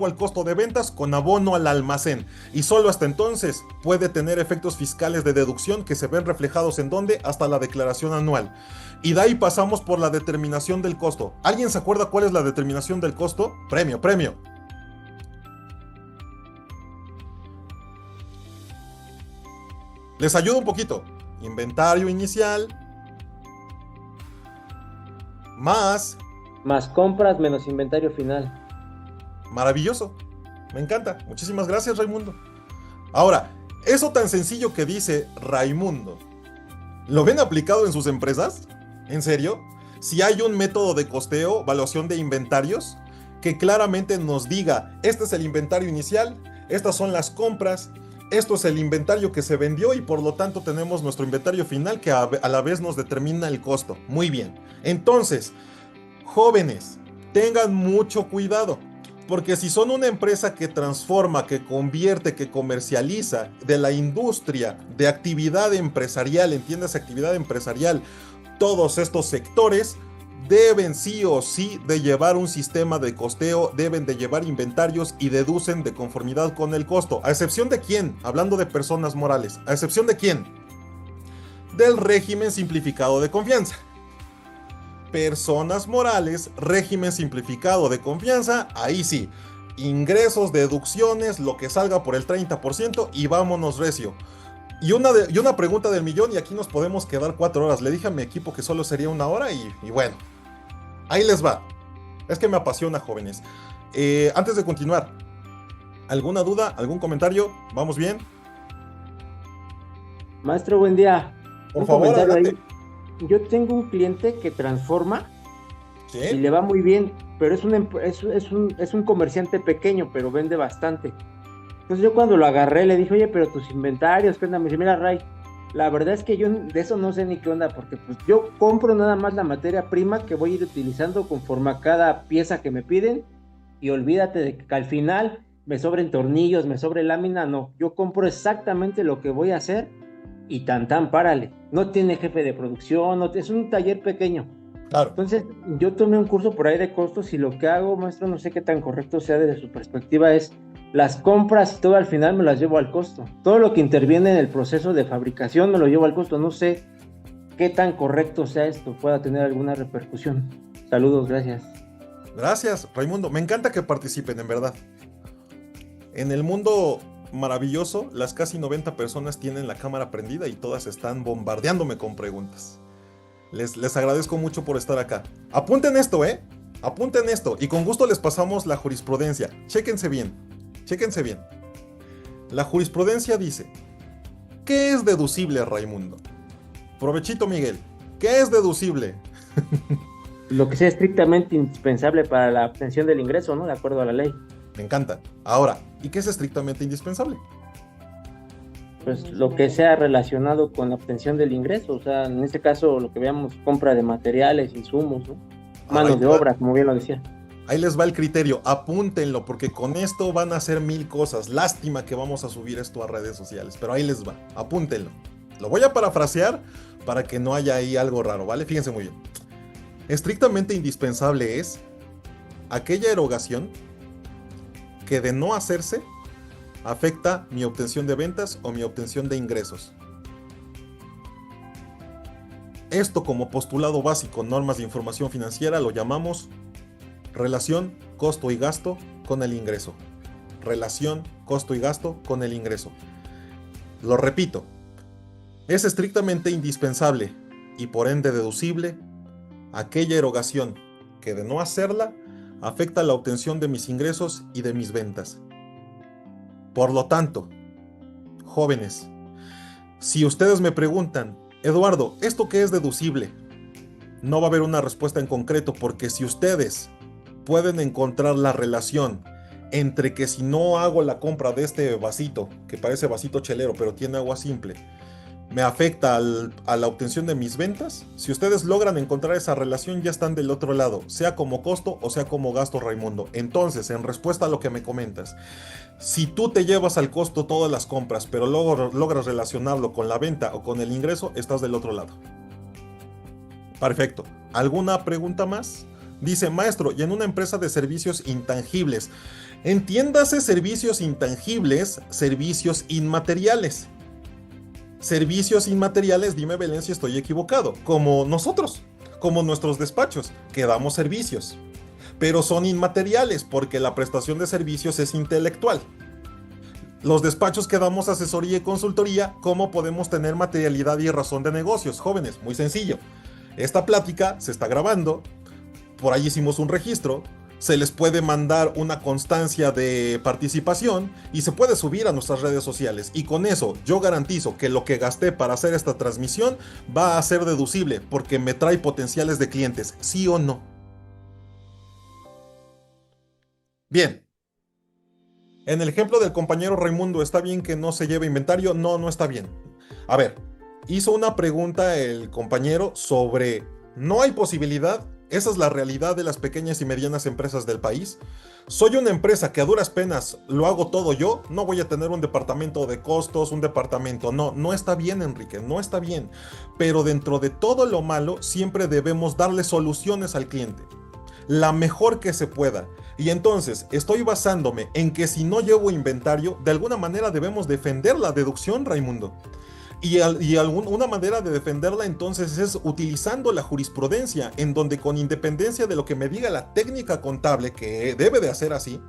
al costo de ventas con abono al almacén. Y solo hasta entonces puede tener efectos fiscales de deducción que se ven reflejados en donde hasta la declaración anual. Y de ahí pasamos por la determinación del costo. ¿Alguien se acuerda cuál es la determinación del costo? Premio. Les ayudo un poquito. Inventario inicial. Más compras menos inventario final. Maravilloso. Me encanta. Muchísimas gracias, Raimundo. Ahora, eso tan sencillo que dice Raimundo, ¿lo ven aplicado en sus empresas? ¿En serio? Si hay un método de costeo, evaluación de inventarios, que claramente nos diga, este es el inventario inicial, estas son las compras, esto es el inventario que se vendió y por lo tanto tenemos nuestro inventario final que a la vez nos determina el costo. Muy bien. Entonces, jóvenes, tengan mucho cuidado, porque si son una empresa que transforma, que convierte, que comercializa de la industria, de actividad empresarial, entiendes, actividad empresarial, todos estos sectores deben sí o sí de llevar un sistema de costeo, deben de llevar inventarios y deducen de conformidad con el costo. ¿A excepción de quién? Hablando de personas morales. ¿A excepción de quién? Del régimen simplificado de confianza. Personas morales, régimen simplificado de confianza, ahí sí. Ingresos, deducciones, lo que salga por el 30% y vámonos recio. Y una pregunta del millón y aquí nos podemos quedar 4 horas. Le dije a mi equipo que solo sería 1 hora y bueno. Ahí les va. Es que me apasiona, jóvenes. Antes de continuar, ¿Alguna duda? ¿Algún comentario? ¿Vamos bien? Maestro, buen día. Por Un favor, comentario adelante. ahí. Yo tengo un cliente que transforma y ¿Sí? le va muy bien, pero es un comerciante pequeño, pero vende bastante. Entonces yo cuando lo agarré le dije, oye, pero tus inventarios, ¿qué onda? Me dice, mira, Ray, la verdad es que yo de eso no sé ni qué onda, porque pues yo compro nada más la materia prima que voy a ir utilizando conforme a cada pieza que me piden, y olvídate de que al final me sobren tornillos, me sobre lámina, no, yo compro exactamente lo que voy a hacer y tan, párale. No tiene jefe de producción, es un taller pequeño. Claro. Entonces, yo tomé un curso por ahí de costos y lo que hago, maestro, no sé qué tan correcto sea desde su perspectiva, es las compras y todo al final me las llevo al costo. Todo lo que interviene en el proceso de fabricación me lo llevo al costo. No sé qué tan correcto sea esto, pueda tener alguna repercusión. Saludos, gracias. Gracias, Raimundo. Me encanta que participen, en verdad. En el mundo maravilloso, las casi 90 personas tienen la cámara prendida y todas están bombardeándome con preguntas. Les agradezco mucho por estar acá. Apunten esto, ¿eh? Apunten esto y con gusto les pasamos la jurisprudencia. Chéquense bien, chéquense bien. La jurisprudencia dice, ¿qué es deducible, Raimundo? Provechito, Miguel. ¿Qué es deducible? Lo que sea estrictamente indispensable para la obtención del ingreso, ¿no? De acuerdo a la ley. Me encanta. Ahora, ¿y qué es estrictamente indispensable? Pues lo que sea relacionado con la obtención del ingreso, o sea, en este caso lo que veamos, compra de materiales, insumos, ¿no? Manos de obra, como bien lo decía. Ahí les va el criterio, apúntenlo, porque con esto van a hacer 1000 cosas. Lástima que vamos a subir esto a redes sociales, pero ahí les va, apúntenlo. Lo voy a parafrasear para que no haya ahí algo raro, ¿vale? Fíjense muy bien. Estrictamente indispensable es aquella erogación que de no hacerse afecta mi obtención de ventas o mi obtención de ingresos. Esto como postulado básico, normas de información financiera, lo llamamos relación costo y gasto con el ingreso. Relación costo y gasto con el ingreso. Lo repito, es estrictamente indispensable y por ende deducible aquella erogación que de no hacerla afecta la obtención de mis ingresos y de mis ventas. Por lo tanto, jóvenes, si ustedes me preguntan, Eduardo, ¿esto qué es deducible? No va a haber una respuesta en concreto, porque si ustedes pueden encontrar la relación entre que si no hago la compra de este vasito, que parece vasito chelero, pero tiene agua simple, me afecta a la obtención de mis ventas, si ustedes logran encontrar esa relación, ya están del otro lado, sea como costo o sea como gasto, Raimundo. Entonces, en respuesta a lo que me comentas, si tú te llevas al costo todas las compras, pero luego logras relacionarlo con la venta o con el ingreso, estás del otro lado. Perfecto. ¿Alguna pregunta más? Dice, maestro, y en una empresa de servicios intangibles, entiéndase servicios intangibles, servicios inmateriales. Servicios inmateriales, dime Belén si estoy equivocado, como nosotros, como nuestros despachos, que damos servicios, pero son inmateriales porque la prestación de servicios es intelectual. Los despachos que damos asesoría y consultoría, ¿cómo podemos tener materialidad y razón de negocios? Jóvenes, muy sencillo. Esta plática se está grabando, por ahí hicimos un registro, se les puede mandar una constancia de participación y se puede subir a nuestras redes sociales. Y con eso yo garantizo que lo que gasté para hacer esta transmisión va a ser deducible porque me trae potenciales de clientes, ¿sí o no? Bien. En el ejemplo del compañero Raimundo, ¿está bien que no se lleve inventario? No, no está bien. A ver, hizo una pregunta el compañero sobre ¿no hay posibilidad? Esa es la realidad de las pequeñas y medianas empresas del país. Soy una empresa que a duras penas lo hago todo yo, no voy a tener un departamento de costos, un departamento, no está bien, Enrique, no está bien. Pero dentro de todo lo malo, siempre debemos darle soluciones al cliente, la mejor que se pueda. Y entonces estoy basándome en que si no llevo inventario, de alguna manera debemos defender la deducción, Raimundo. Y una manera de defenderla entonces es utilizando la jurisprudencia, en donde con independencia de lo que me diga la técnica contable, que debe de hacer así,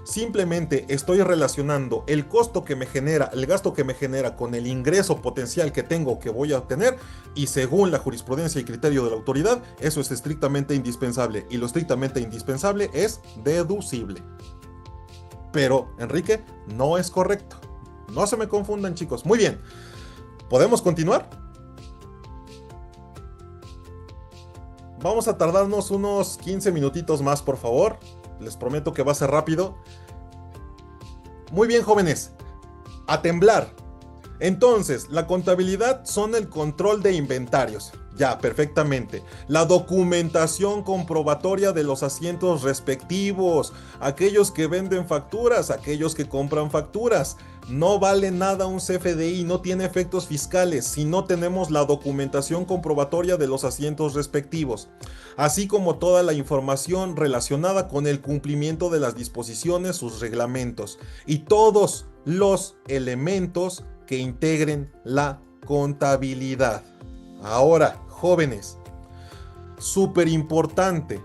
simplemente estoy relacionando el costo que me genera, el gasto que me genera con el ingreso potencial que tengo, que voy a obtener, y según la jurisprudencia y criterio de la autoridad, eso es estrictamente indispensable, y lo estrictamente indispensable es deducible. Pero, Enrique, no es correcto. No se me confundan, chicos. Muy bien. ¿Podemos continuar? Vamos a tardarnos unos 15 minutitos más, por favor. Les prometo que va a ser rápido. Muy bien, jóvenes. A temblar. Entonces, la contabilidad son el control de inventarios. Ya, perfectamente. La documentación comprobatoria de los asientos respectivos. Aquellos que venden facturas, aquellos que compran facturas. No vale nada un CFDI, no tiene efectos fiscales si no tenemos la documentación comprobatoria de los asientos respectivos, así como toda la información relacionada con el cumplimiento de las disposiciones, sus reglamentos y todos los elementos que integren la contabilidad. Ahora, jóvenes, súper importante.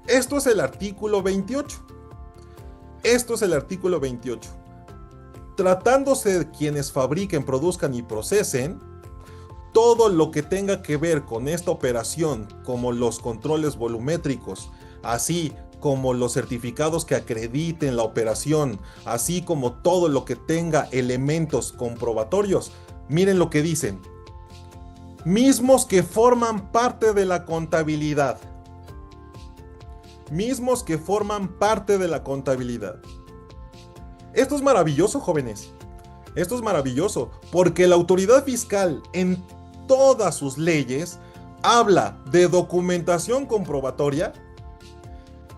Esto es el artículo 28. Esto es el artículo 28. Tratándose de quienes fabriquen, produzcan y procesen, todo lo que tenga que ver con esta operación, como los controles volumétricos, así como los certificados que acrediten la operación, así como todo lo que tenga elementos comprobatorios, miren lo que dicen. Mismos que forman parte de la contabilidad. Mismos que forman parte de la contabilidad. Esto es maravilloso, jóvenes. Esto es maravilloso, porque la autoridad fiscal en todas sus leyes habla de documentación comprobatoria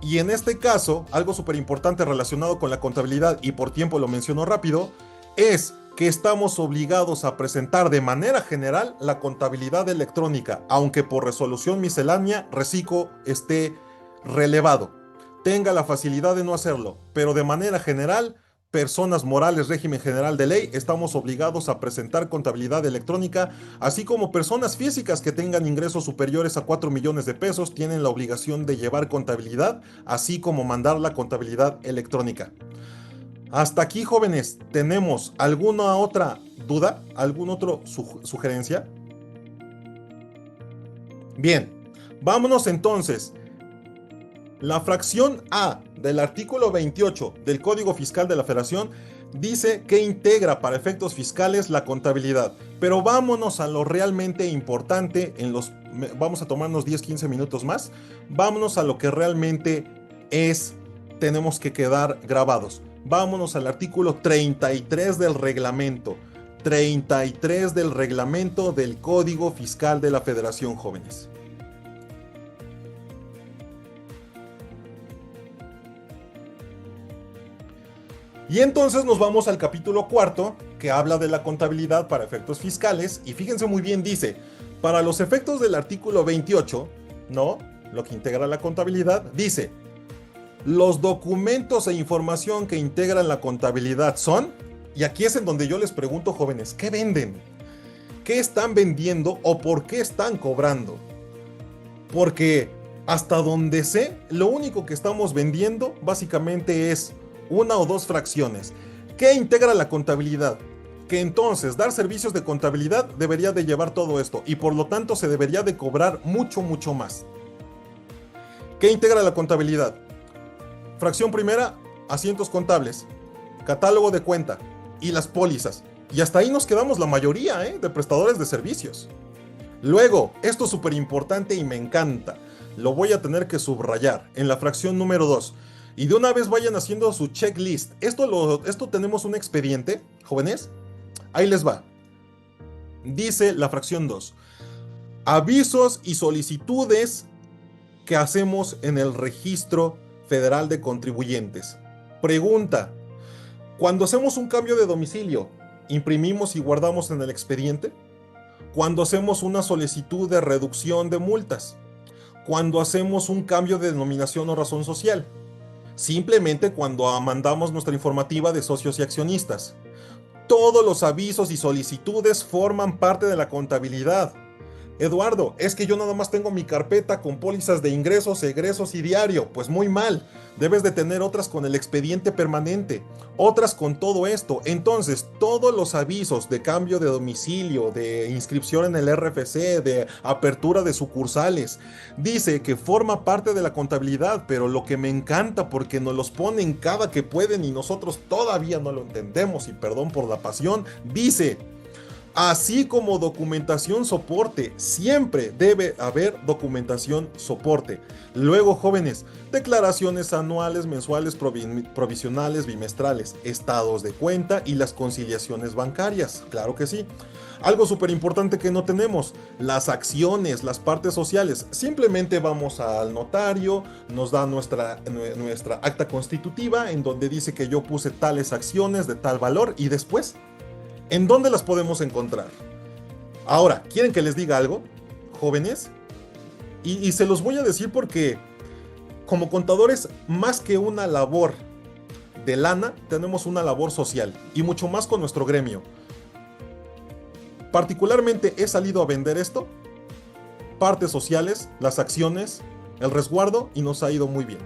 y en este caso, algo súper importante relacionado con la contabilidad y por tiempo lo menciono rápido, es que estamos obligados a presentar de manera general la contabilidad electrónica, aunque por resolución miscelánea Recico esté relevado. Tenga la facilidad de no hacerlo, pero de manera general, personas morales, régimen general de ley, estamos obligados a presentar contabilidad electrónica, así como personas físicas que tengan ingresos superiores a 4 millones de pesos tienen la obligación de llevar contabilidad, así como mandar la contabilidad electrónica. Hasta aquí, jóvenes, ¿tenemos alguna otra duda? ¿Alguna otra sugerencia? Bien, vámonos entonces. La fracción A del artículo 28 del Código Fiscal de la Federación dice que integra para efectos fiscales la contabilidad. Pero vámonos a lo realmente importante, vamos a tomarnos 10-15 minutos más. Vámonos a lo que realmente tenemos que quedar grabados. Vámonos al artículo 33 del reglamento. 33 del reglamento del Código Fiscal de la Federación, jóvenes. Y entonces nos vamos al capítulo 4, que habla de la contabilidad para efectos fiscales, y fíjense muy bien, dice, para los efectos del artículo 28, ¿no? Lo que integra la contabilidad, dice, los documentos e información que integran la contabilidad son, y aquí es en donde yo les pregunto, jóvenes, ¿qué venden? ¿Qué están vendiendo o por qué están cobrando? Porque hasta donde sé, lo único que estamos vendiendo básicamente es una o dos fracciones. ¿Qué integra la contabilidad? Que entonces dar servicios de contabilidad debería de llevar todo esto y por lo tanto se debería de cobrar mucho más. ¿Qué integra la contabilidad? Fracción primera, asientos contables, catálogo de cuenta y las pólizas. Y hasta ahí nos quedamos la mayoría de prestadores de servicios. Luego, esto es súper importante y me encanta. Lo voy a tener que subrayar en la fracción número 2. Y de una vez vayan haciendo su checklist. Esto tenemos un expediente, jóvenes. Ahí les va. Dice la fracción 2. Avisos y solicitudes que hacemos en el Registro Federal de Contribuyentes. Pregunta. Cuando hacemos un cambio de domicilio, ¿imprimimos y guardamos en el expediente? Cuando hacemos una solicitud de reducción de multas. Cuando hacemos un cambio de denominación o razón social. Simplemente cuando mandamos nuestra informativa de socios y accionistas. Todos los avisos y solicitudes forman parte de la contabilidad. Eduardo, es que yo nada más tengo mi carpeta con pólizas de ingresos, egresos y diario. Pues muy mal. Debes de tener otras con el expediente permanente, otras con todo esto. Entonces, todos los avisos de cambio de domicilio, de inscripción en el RFC, de apertura de sucursales, dice que forma parte de la contabilidad, pero lo que me encanta porque nos los ponen cada que pueden y nosotros todavía no lo entendemos, y perdón por la pasión, dice: así como documentación soporte, siempre debe haber documentación soporte. Luego, jóvenes, declaraciones anuales, mensuales, provisionales, bimestrales, estados de cuenta y las conciliaciones bancarias. Claro que sí. Algo súper importante que no tenemos, las acciones, las partes sociales. Simplemente vamos al notario, nos da nuestra acta constitutiva en donde dice que yo puse tales acciones de tal valor y después, ¿en dónde las podemos encontrar? Ahora, ¿quieren que les diga algo, jóvenes? Y se los voy a decir porque como contadores, más que una labor de lana, tenemos una labor social y mucho más con nuestro gremio. Particularmente he salido a vender esto, partes sociales, las acciones, el resguardo, y nos ha ido muy bien.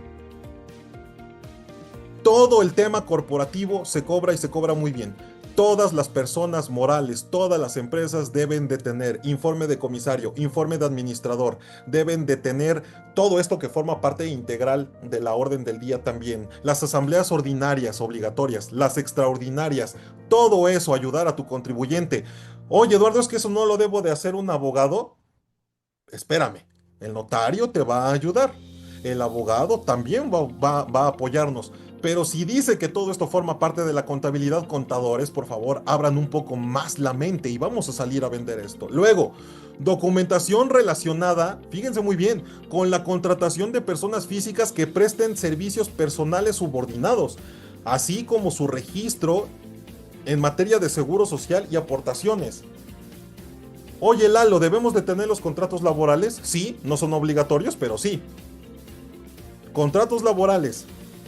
Todo el tema corporativo se cobra y se cobra muy bien. Todas las personas morales, todas las empresas deben de tener informe de comisario, informe de administrador, deben de tener todo esto que forma parte integral de la orden del día también. Las asambleas ordinarias obligatorias, las extraordinarias, todo eso, ayudar a tu contribuyente. Oye, Eduardo, es que eso no lo debo de hacer un abogado. Espérame, el notario te va a ayudar. El abogado también va a apoyarnos. Pero si dice que todo esto forma parte de la contabilidad, contadores, por favor, abran un poco más la mente y vamos a salir a vender esto. Luego, documentación relacionada, fíjense muy bien, con la contratación de personas físicas que presten servicios personales subordinados, así como su registro en materia de seguro social y aportaciones. Oye, Lalo, ¿debemos de tener los contratos laborales? Sí, no son obligatorios, pero sí. Contratos laborales.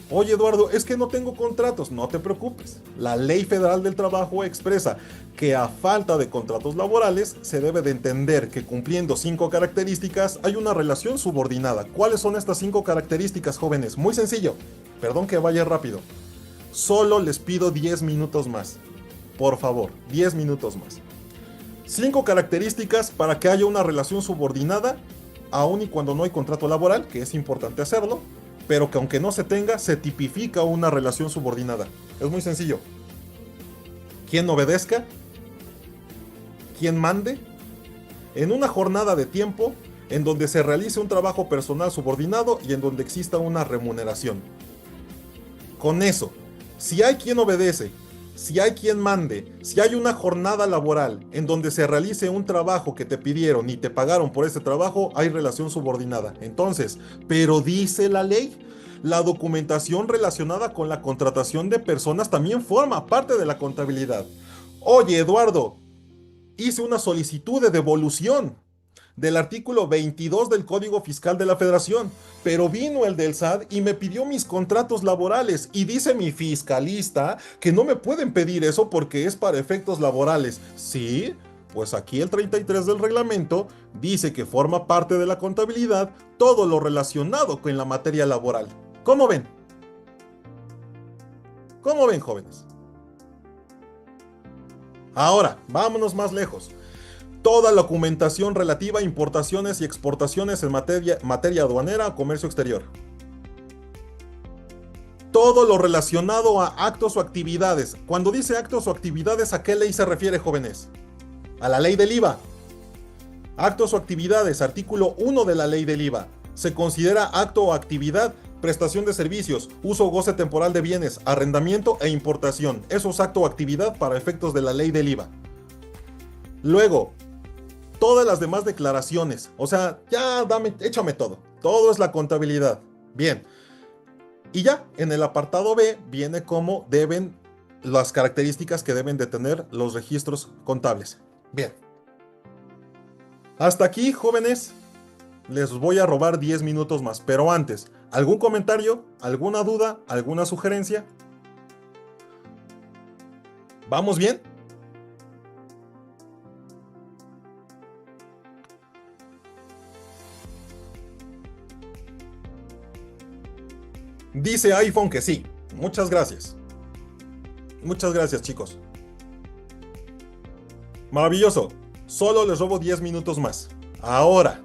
Oye, Eduardo, es que no tengo contratos. No te preocupes. La Ley Federal del Trabajo expresa que a falta de contratos laborales se debe de entender que cumpliendo 5 características hay una relación subordinada. ¿Cuáles son estas 5 características, jóvenes? Muy sencillo. Perdón que vaya rápido. Solo les pido 10 minutos más. Por favor, 10 minutos más. 5 características para que haya una relación subordinada, aun y cuando no hay contrato laboral, que es importante hacerlo, pero que aunque no se tenga, se tipifica una relación subordinada. Es muy sencillo. Quien obedezca, quien mande, en una jornada de tiempo en donde se realice un trabajo personal subordinado y en donde exista una remuneración. Con eso, si hay quien obedece, si hay quien mande, si hay una jornada laboral en donde se realice un trabajo que te pidieron y te pagaron por ese trabajo, hay relación subordinada. Entonces, pero dice la ley, la documentación relacionada con la contratación de personas también forma parte de la contabilidad. Oye, Eduardo, hice una solicitud de devolución del artículo 22 del Código Fiscal de la Federación, pero vino el del SAT y me pidió mis contratos laborales y dice mi fiscalista que no me pueden pedir eso porque es para efectos laborales. Sí, pues aquí el 33 del reglamento dice que forma parte de la contabilidad todo lo relacionado con la materia laboral. ¿Cómo ven? ¿Cómo ven, jóvenes? Ahora, vámonos más lejos. Toda la documentación relativa a importaciones y exportaciones en materia aduanera o comercio exterior. Todo lo relacionado a actos o actividades. Cuando dice actos o actividades, ¿a qué ley se refiere, jóvenes? A la ley del IVA. Actos o actividades, artículo 1 de la ley del IVA. Se considera acto o actividad, prestación de servicios, uso o goce temporal de bienes, arrendamiento e importación. Eso es acto o actividad para efectos de la ley del IVA. Luego, todas las demás declaraciones, o sea, ya échame todo. Todo es la contabilidad. Bien. Y ya, en el apartado B viene cómo deben, las características que deben de tener los registros contables. Bien. Hasta aquí, jóvenes, les voy a robar 10 minutos más, pero antes, ¿algún comentario? ¿Alguna duda? ¿Alguna sugerencia? ¿Vamos bien? Dice iPhone que sí. Muchas gracias. Muchas gracias, chicos. Maravilloso. Solo les robo 10 minutos más. Ahora,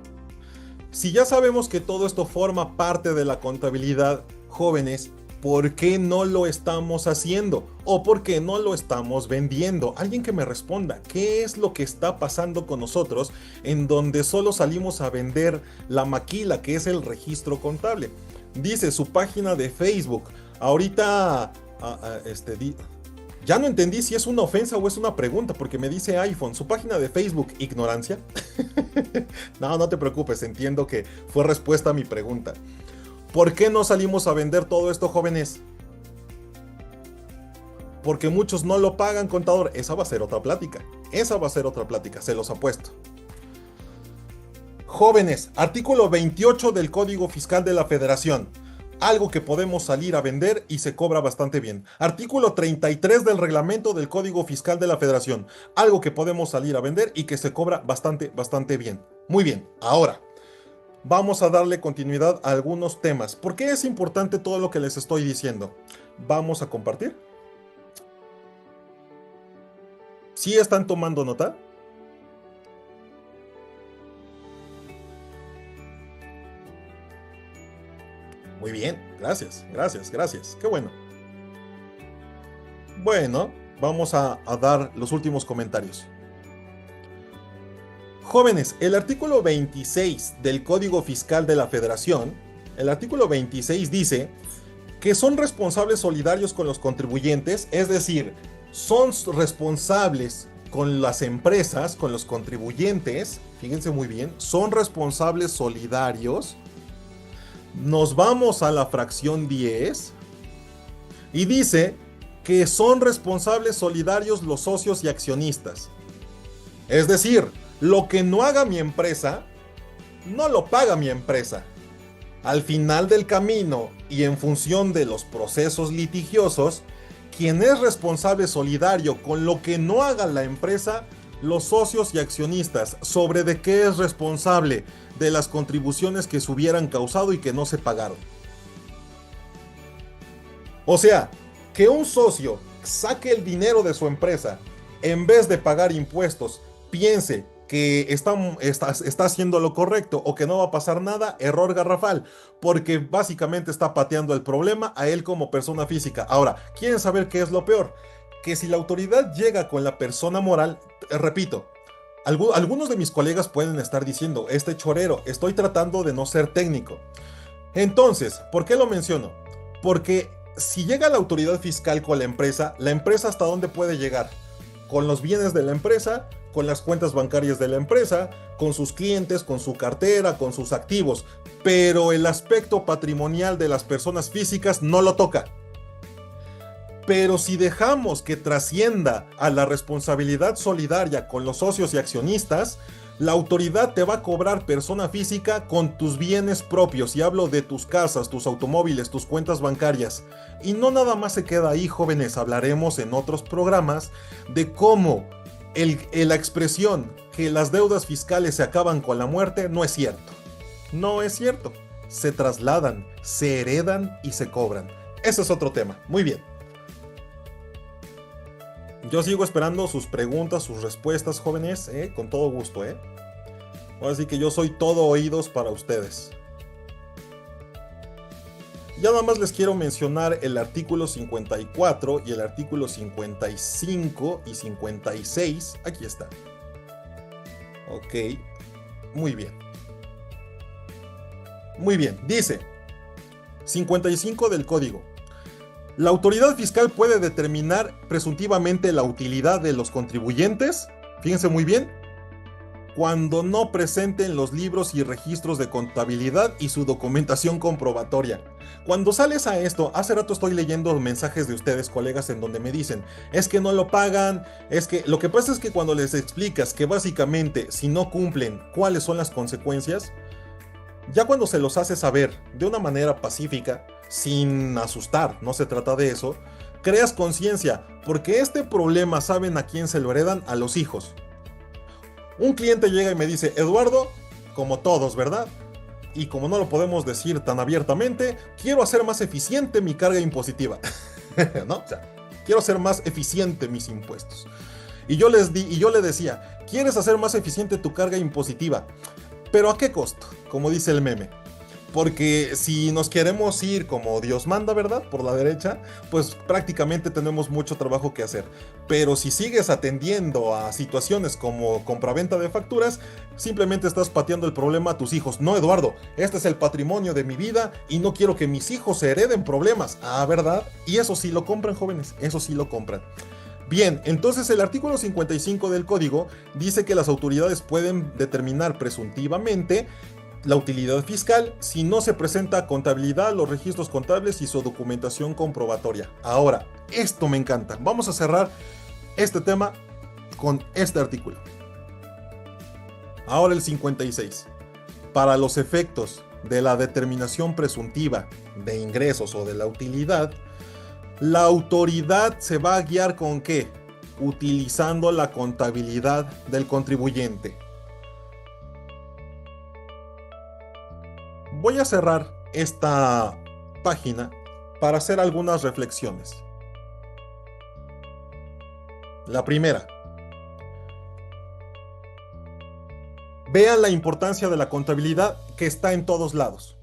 si ya sabemos que todo esto forma parte de la contabilidad, jóvenes, ¿por qué no lo estamos haciendo? ¿O por qué no lo estamos vendiendo? Alguien que me responda, ¿qué es lo que está pasando con nosotros en donde solo salimos a vender la maquila, que es el registro contable? Dice su página de Facebook. Ahorita, ya no entendí si es una ofensa o es una pregunta, porque me dice iPhone, su página de Facebook, ignorancia. No, no te preocupes, entiendo que fue respuesta a mi pregunta. ¿Por qué no salimos a vender todo esto, jóvenes? Porque muchos no lo pagan, contador. Esa va a ser otra plática. Esa va a ser otra plática, se los apuesto. Jóvenes, artículo 28 del Código Fiscal de la Federación. Algo que podemos salir a vender y se cobra bastante bien. Artículo 33 del Reglamento del Código Fiscal de la Federación. Algo que podemos salir a vender y que se cobra bastante bien. Muy bien, ahora vamos a darle continuidad a algunos temas. ¿Por qué es importante todo lo que les estoy diciendo? Vamos a compartir. ¿Sí están tomando nota? Muy bien, gracias. Qué bueno. Bueno, vamos a dar los últimos comentarios. Jóvenes, el artículo 26 del Código Fiscal de la Federación, el artículo 26 dice que son responsables solidarios con los contribuyentes, es decir, son responsables con las empresas, con los contribuyentes, fíjense muy bien, son responsables solidarios. Nos vamos a la fracción 10 y dice que son responsables solidarios los socios y accionistas. Es decir, lo que no haga mi empresa, no lo paga mi empresa. Al final del camino y en función de los procesos litigiosos, quien es responsable solidario con lo que no haga la empresa, los socios y accionistas. ¿Sobre de qué es responsable? De las contribuciones que se hubieran causado y que no se pagaron. O sea, que un socio saque el dinero de su empresa, en vez de pagar impuestos, piense que está haciendo lo correcto o que no va a pasar nada, error garrafal, porque básicamente está pateando el problema a él como persona física. Ahora, ¿quieren saber qué es lo peor? Que si la autoridad llega con la persona moral, repito, algunos de mis colegas pueden estar diciendo, este chorero, estoy tratando de no ser técnico. Entonces, ¿por qué lo menciono? Porque si llega la autoridad fiscal con la empresa ¿hasta dónde puede llegar? Con los bienes de la empresa, con las cuentas bancarias de la empresa, con sus clientes, con su cartera, con sus activos, pero el aspecto patrimonial de las personas físicas no lo toca. Pero si dejamos que trascienda a la responsabilidad solidaria con los socios y accionistas, la autoridad te va a cobrar persona física con tus bienes propios, y hablo de tus casas, tus automóviles, tus cuentas bancarias. Y no nada más se queda ahí, jóvenes, hablaremos en otros programas de cómo la expresión que las deudas fiscales se acaban con la muerte no es cierto. No es cierto. Se trasladan, se heredan y se cobran. Ese es otro tema. Muy bien. Yo sigo esperando sus preguntas, sus respuestas, jóvenes, con todo gusto, Ahora sí que yo soy todo oídos para ustedes. Ya nada más les quiero mencionar el artículo 54 y el artículo 55 y 56. Aquí está. Ok, muy bien. Muy bien, dice 55 del código. La autoridad fiscal puede determinar presuntivamente la utilidad de los contribuyentes, fíjense muy bien, cuando no presenten los libros y registros de contabilidad y su documentación comprobatoria. Cuando sales a esto, hace rato estoy leyendo mensajes de ustedes, colegas, en donde me dicen, es que no lo pagan, es que lo que pasa es que cuando les explicas que básicamente si no cumplen, cuáles son las consecuencias, ya cuando se los hace saber de una manera pacífica, sin asustar, no se trata de eso, creas conciencia, porque este problema, ¿saben a quién se lo heredan? A los hijos. Un cliente llega y me dice, Eduardo, como todos, ¿verdad? y como no lo podemos decir tan abiertamente, quiero hacer más eficiente mi carga impositiva, ¿no? O sea, quiero hacer más eficiente mis impuestos. Y yo le decía, ¿quieres hacer más eficiente tu carga impositiva? ¿Pero a qué costo? Como dice el meme. Porque si nos queremos ir como Dios manda, ¿verdad? Por la derecha, pues prácticamente tenemos mucho trabajo que hacer. Pero si sigues atendiendo a situaciones como compraventa de facturas, simplemente estás pateando el problema a tus hijos. No, Eduardo, este es el patrimonio de mi vida y no quiero que mis hijos hereden problemas. Ah, ¿verdad? Y eso sí lo compran, jóvenes, eso sí lo compran. Bien, entonces el artículo 55 del código dice que las autoridades pueden determinar presuntivamente la utilidad fiscal si no se presenta contabilidad, los registros contables y su documentación comprobatoria. Ahora, esto me encanta. Vamos a cerrar este tema con este artículo. Ahora el 56. Para los efectos de la determinación presuntiva de ingresos o de la utilidad, la autoridad se va a guiar ¿con qué? Utilizando la contabilidad del contribuyente. Voy a cerrar esta página para hacer algunas reflexiones. La primera. Vean la importancia de la contabilidad que está en todos lados.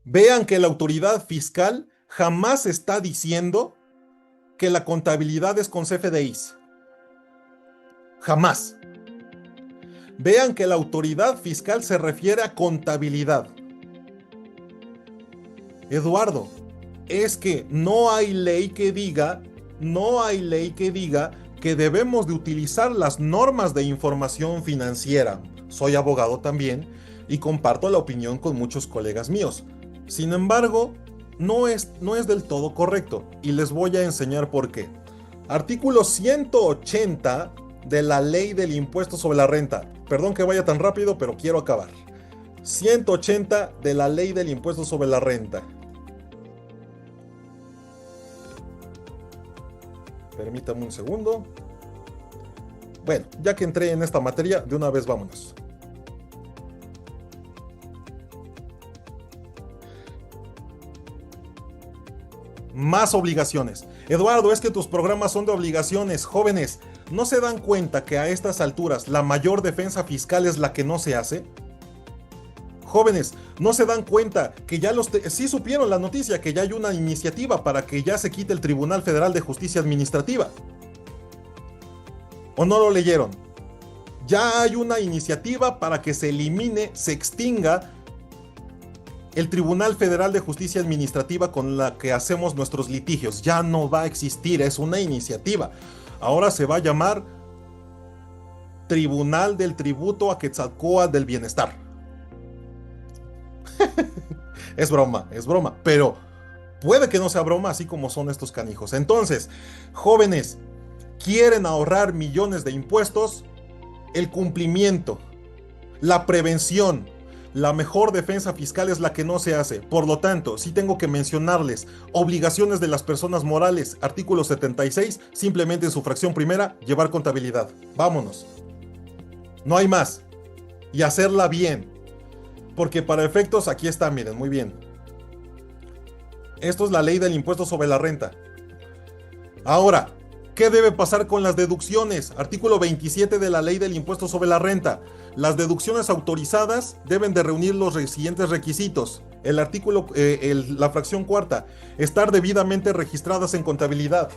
Vean que la autoridad fiscal jamás está diciendo que la contabilidad es con CFDIs. Jamás. Vean que la autoridad fiscal se refiere a contabilidad. Eduardo, es que no hay ley que diga que debemos de utilizar las normas de información financiera. Soy abogado también y comparto la opinión con muchos colegas míos. Sin embargo, no es del todo correcto y les voy a enseñar por qué. Artículo 180 de la Ley del Impuesto sobre la Renta. Perdón que vaya tan rápido, pero quiero acabar. 180 de la Ley del Impuesto sobre la Renta. Permítame un segundo. Bueno, ya que entré en esta materia, de una vez vámonos. Más obligaciones. Eduardo, es que tus programas son de obligaciones. Jóvenes, ¿no se dan cuenta que a estas alturas la mayor defensa fiscal es la que no se hace? Jóvenes, ¿no se dan cuenta que ya sí supieron la noticia que ya hay una iniciativa para que ya se quite el Tribunal Federal de Justicia Administrativa? ¿O no lo leyeron? Ya hay una iniciativa para que se elimine, se extinga el Tribunal Federal de Justicia Administrativa con la que hacemos nuestros litigios. Ya no va a existir, es una iniciativa. Ahora se va a llamar Tribunal del Tributo a Quetzalcóatl del Bienestar. Es broma, pero puede que no sea broma, así como son estos canijos. Entonces, jóvenes, ¿quieren ahorrar millones de impuestos? El cumplimiento, la prevención, la mejor defensa fiscal es la que no se hace. Por lo tanto, sí tengo que mencionarles obligaciones de las personas morales. Artículo 76, simplemente en su fracción primera, llevar contabilidad. Vámonos. No hay más. Y hacerla bien. Porque para efectos, aquí está, miren, muy bien. Esto es la ley del impuesto sobre la renta. Ahora, ¿qué debe pasar con las deducciones? Artículo 27 de la ley del impuesto sobre la renta. Las deducciones autorizadas deben de reunir los siguientes requisitos. El artículo, la fracción cuarta, estar debidamente registradas en contabilidad.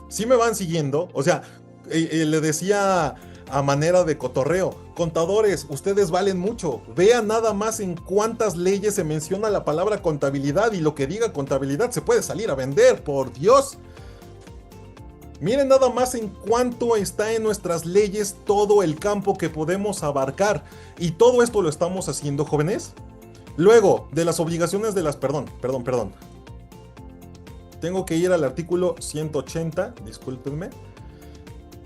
¿Sí me van siguiendo? O sea, le decía a manera de cotorreo, contadores, ustedes valen mucho. Vean nada más en cuántas leyes se menciona la palabra contabilidad y lo que diga contabilidad se puede salir a vender, por Dios. Miren nada más en cuánto está en nuestras leyes todo el campo que podemos abarcar. Y todo esto lo estamos haciendo, jóvenes. Luego, de las obligaciones de las... Perdón. Tengo que ir al artículo 180, discúlpenme.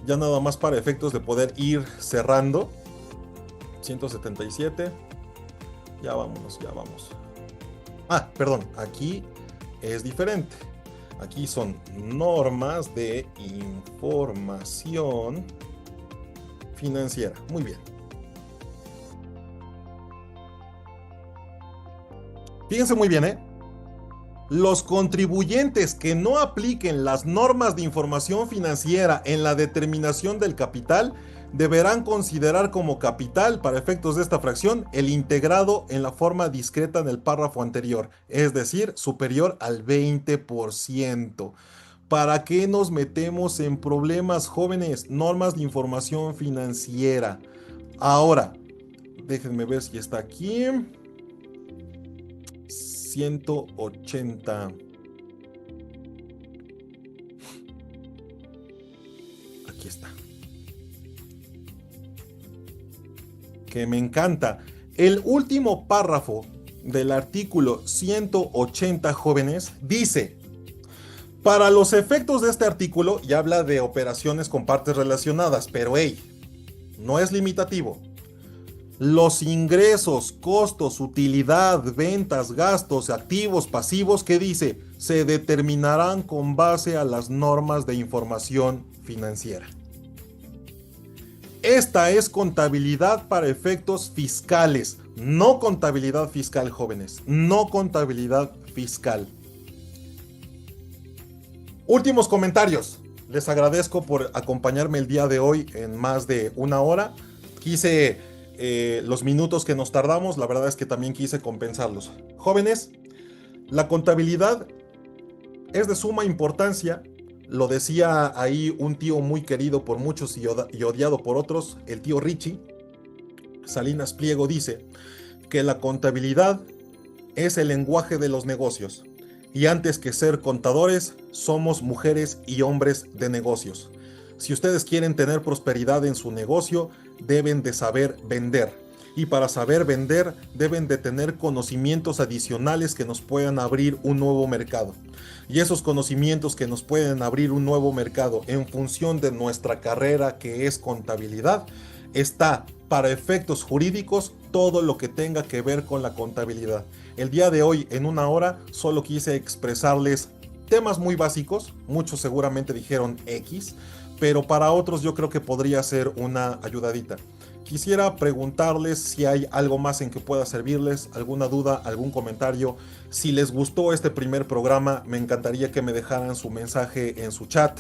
Ya nada más para efectos de poder ir cerrando. 177. Ya vamos. Perdón, aquí es diferente. Aquí son normas de información financiera. Muy bien. Fíjense muy bien, ¿eh? Los contribuyentes que no apliquen las normas de información financiera en la determinación del capital deberán considerar como capital para efectos de esta fracción el integrado en la forma discreta en el párrafo anterior, es decir, superior al 20%. ¿Para qué nos metemos en problemas, jóvenes? Normas de información financiera. Ahora, déjenme ver si está aquí. 180. Aquí está. Que me encanta. El último párrafo del artículo 180, jóvenes, dice: para los efectos de este artículo, y habla de operaciones con partes relacionadas, pero hey, no es limitativo. Los ingresos, costos, utilidad, ventas, gastos, activos, pasivos, ¿qué dice? Se determinarán con base a las normas de información financiera. Esta es contabilidad para efectos fiscales, no contabilidad fiscal, jóvenes, no contabilidad fiscal. Últimos comentarios. Les agradezco por acompañarme el día de hoy en más de una hora. Quise los minutos que nos tardamos, la verdad es que también quise compensarlos. Jóvenes, la contabilidad es de suma importancia. Lo decía ahí un tío muy querido por muchos y odiado por otros, el tío Richie. Salinas Pliego dice que la contabilidad es el lenguaje de los negocios. Y antes que ser contadores, somos mujeres y hombres de negocios. Si ustedes quieren tener prosperidad en su negocio, deben de saber vender. Y para saber vender, deben de tener conocimientos adicionales que nos puedan abrir un nuevo mercado. Y esos conocimientos que nos pueden abrir un nuevo mercado en función de nuestra carrera, que es contabilidad, está para efectos jurídicos todo lo que tenga que ver con la contabilidad. El día de hoy, en una hora, solo quise expresarles temas muy básicos. Muchos seguramente dijeron X, pero para otros yo creo que podría ser una ayudadita. Quisiera preguntarles si hay algo más en que pueda servirles, alguna duda, algún comentario. Si les gustó este primer programa, me encantaría que me dejaran su mensaje en su chat.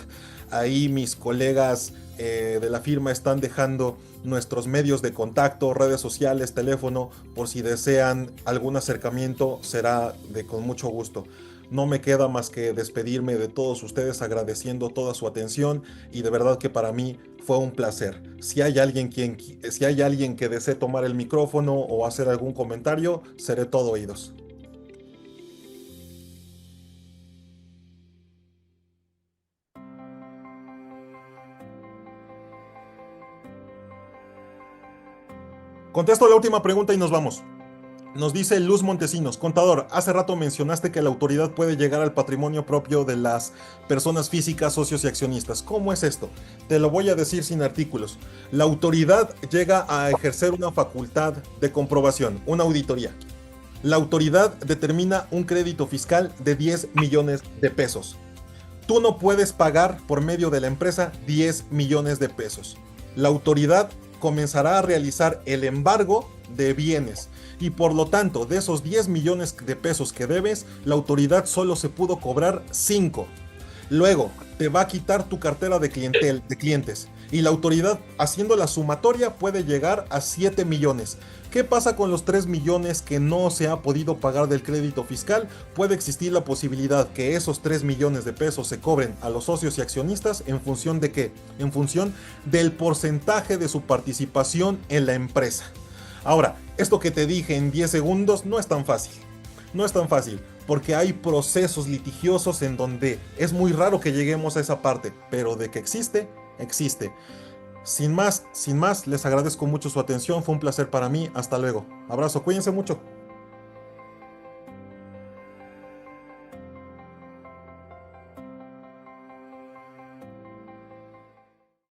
Ahí mis colegas de la firma están dejando nuestros medios de contacto, redes sociales, teléfono, por si desean algún acercamiento, será con mucho gusto. No me queda más que despedirme de todos ustedes agradeciendo toda su atención y de verdad que para mí fue un placer. Si hay alguien que desee tomar el micrófono o hacer algún comentario, seré todo oídos. Contesto la última pregunta y nos vamos. Nos dice Luz Montesinos: contador, hace rato mencionaste que la autoridad puede llegar al patrimonio propio de las personas físicas, socios y accionistas. ¿Cómo es esto? Te lo voy a decir sin artículos. La autoridad llega a ejercer una facultad de comprobación, una auditoría. La autoridad determina un crédito fiscal de 10 millones de pesos. Tú no puedes pagar por medio de la empresa 10 millones de pesos. La autoridad comenzará a realizar el embargo de bienes. Y por lo tanto, de esos 10 millones de pesos que debes, la autoridad solo se pudo cobrar 5. Luego, te va a quitar tu cartera de clientes. Y la autoridad, haciendo la sumatoria, puede llegar a 7 millones. ¿Qué pasa con los 3 millones que no se ha podido pagar del crédito fiscal? Puede existir la posibilidad que esos 3 millones de pesos se cobren a los socios y accionistas ¿en función de qué? En función del porcentaje de su participación en la empresa. Ahora, esto que te dije en 10 segundos no es tan fácil. No es tan fácil, porque hay procesos litigiosos en donde es muy raro que lleguemos a esa parte, pero de que existe, existe. Sin más, les agradezco mucho su atención, fue un placer para mí, hasta luego. Abrazo, cuídense mucho.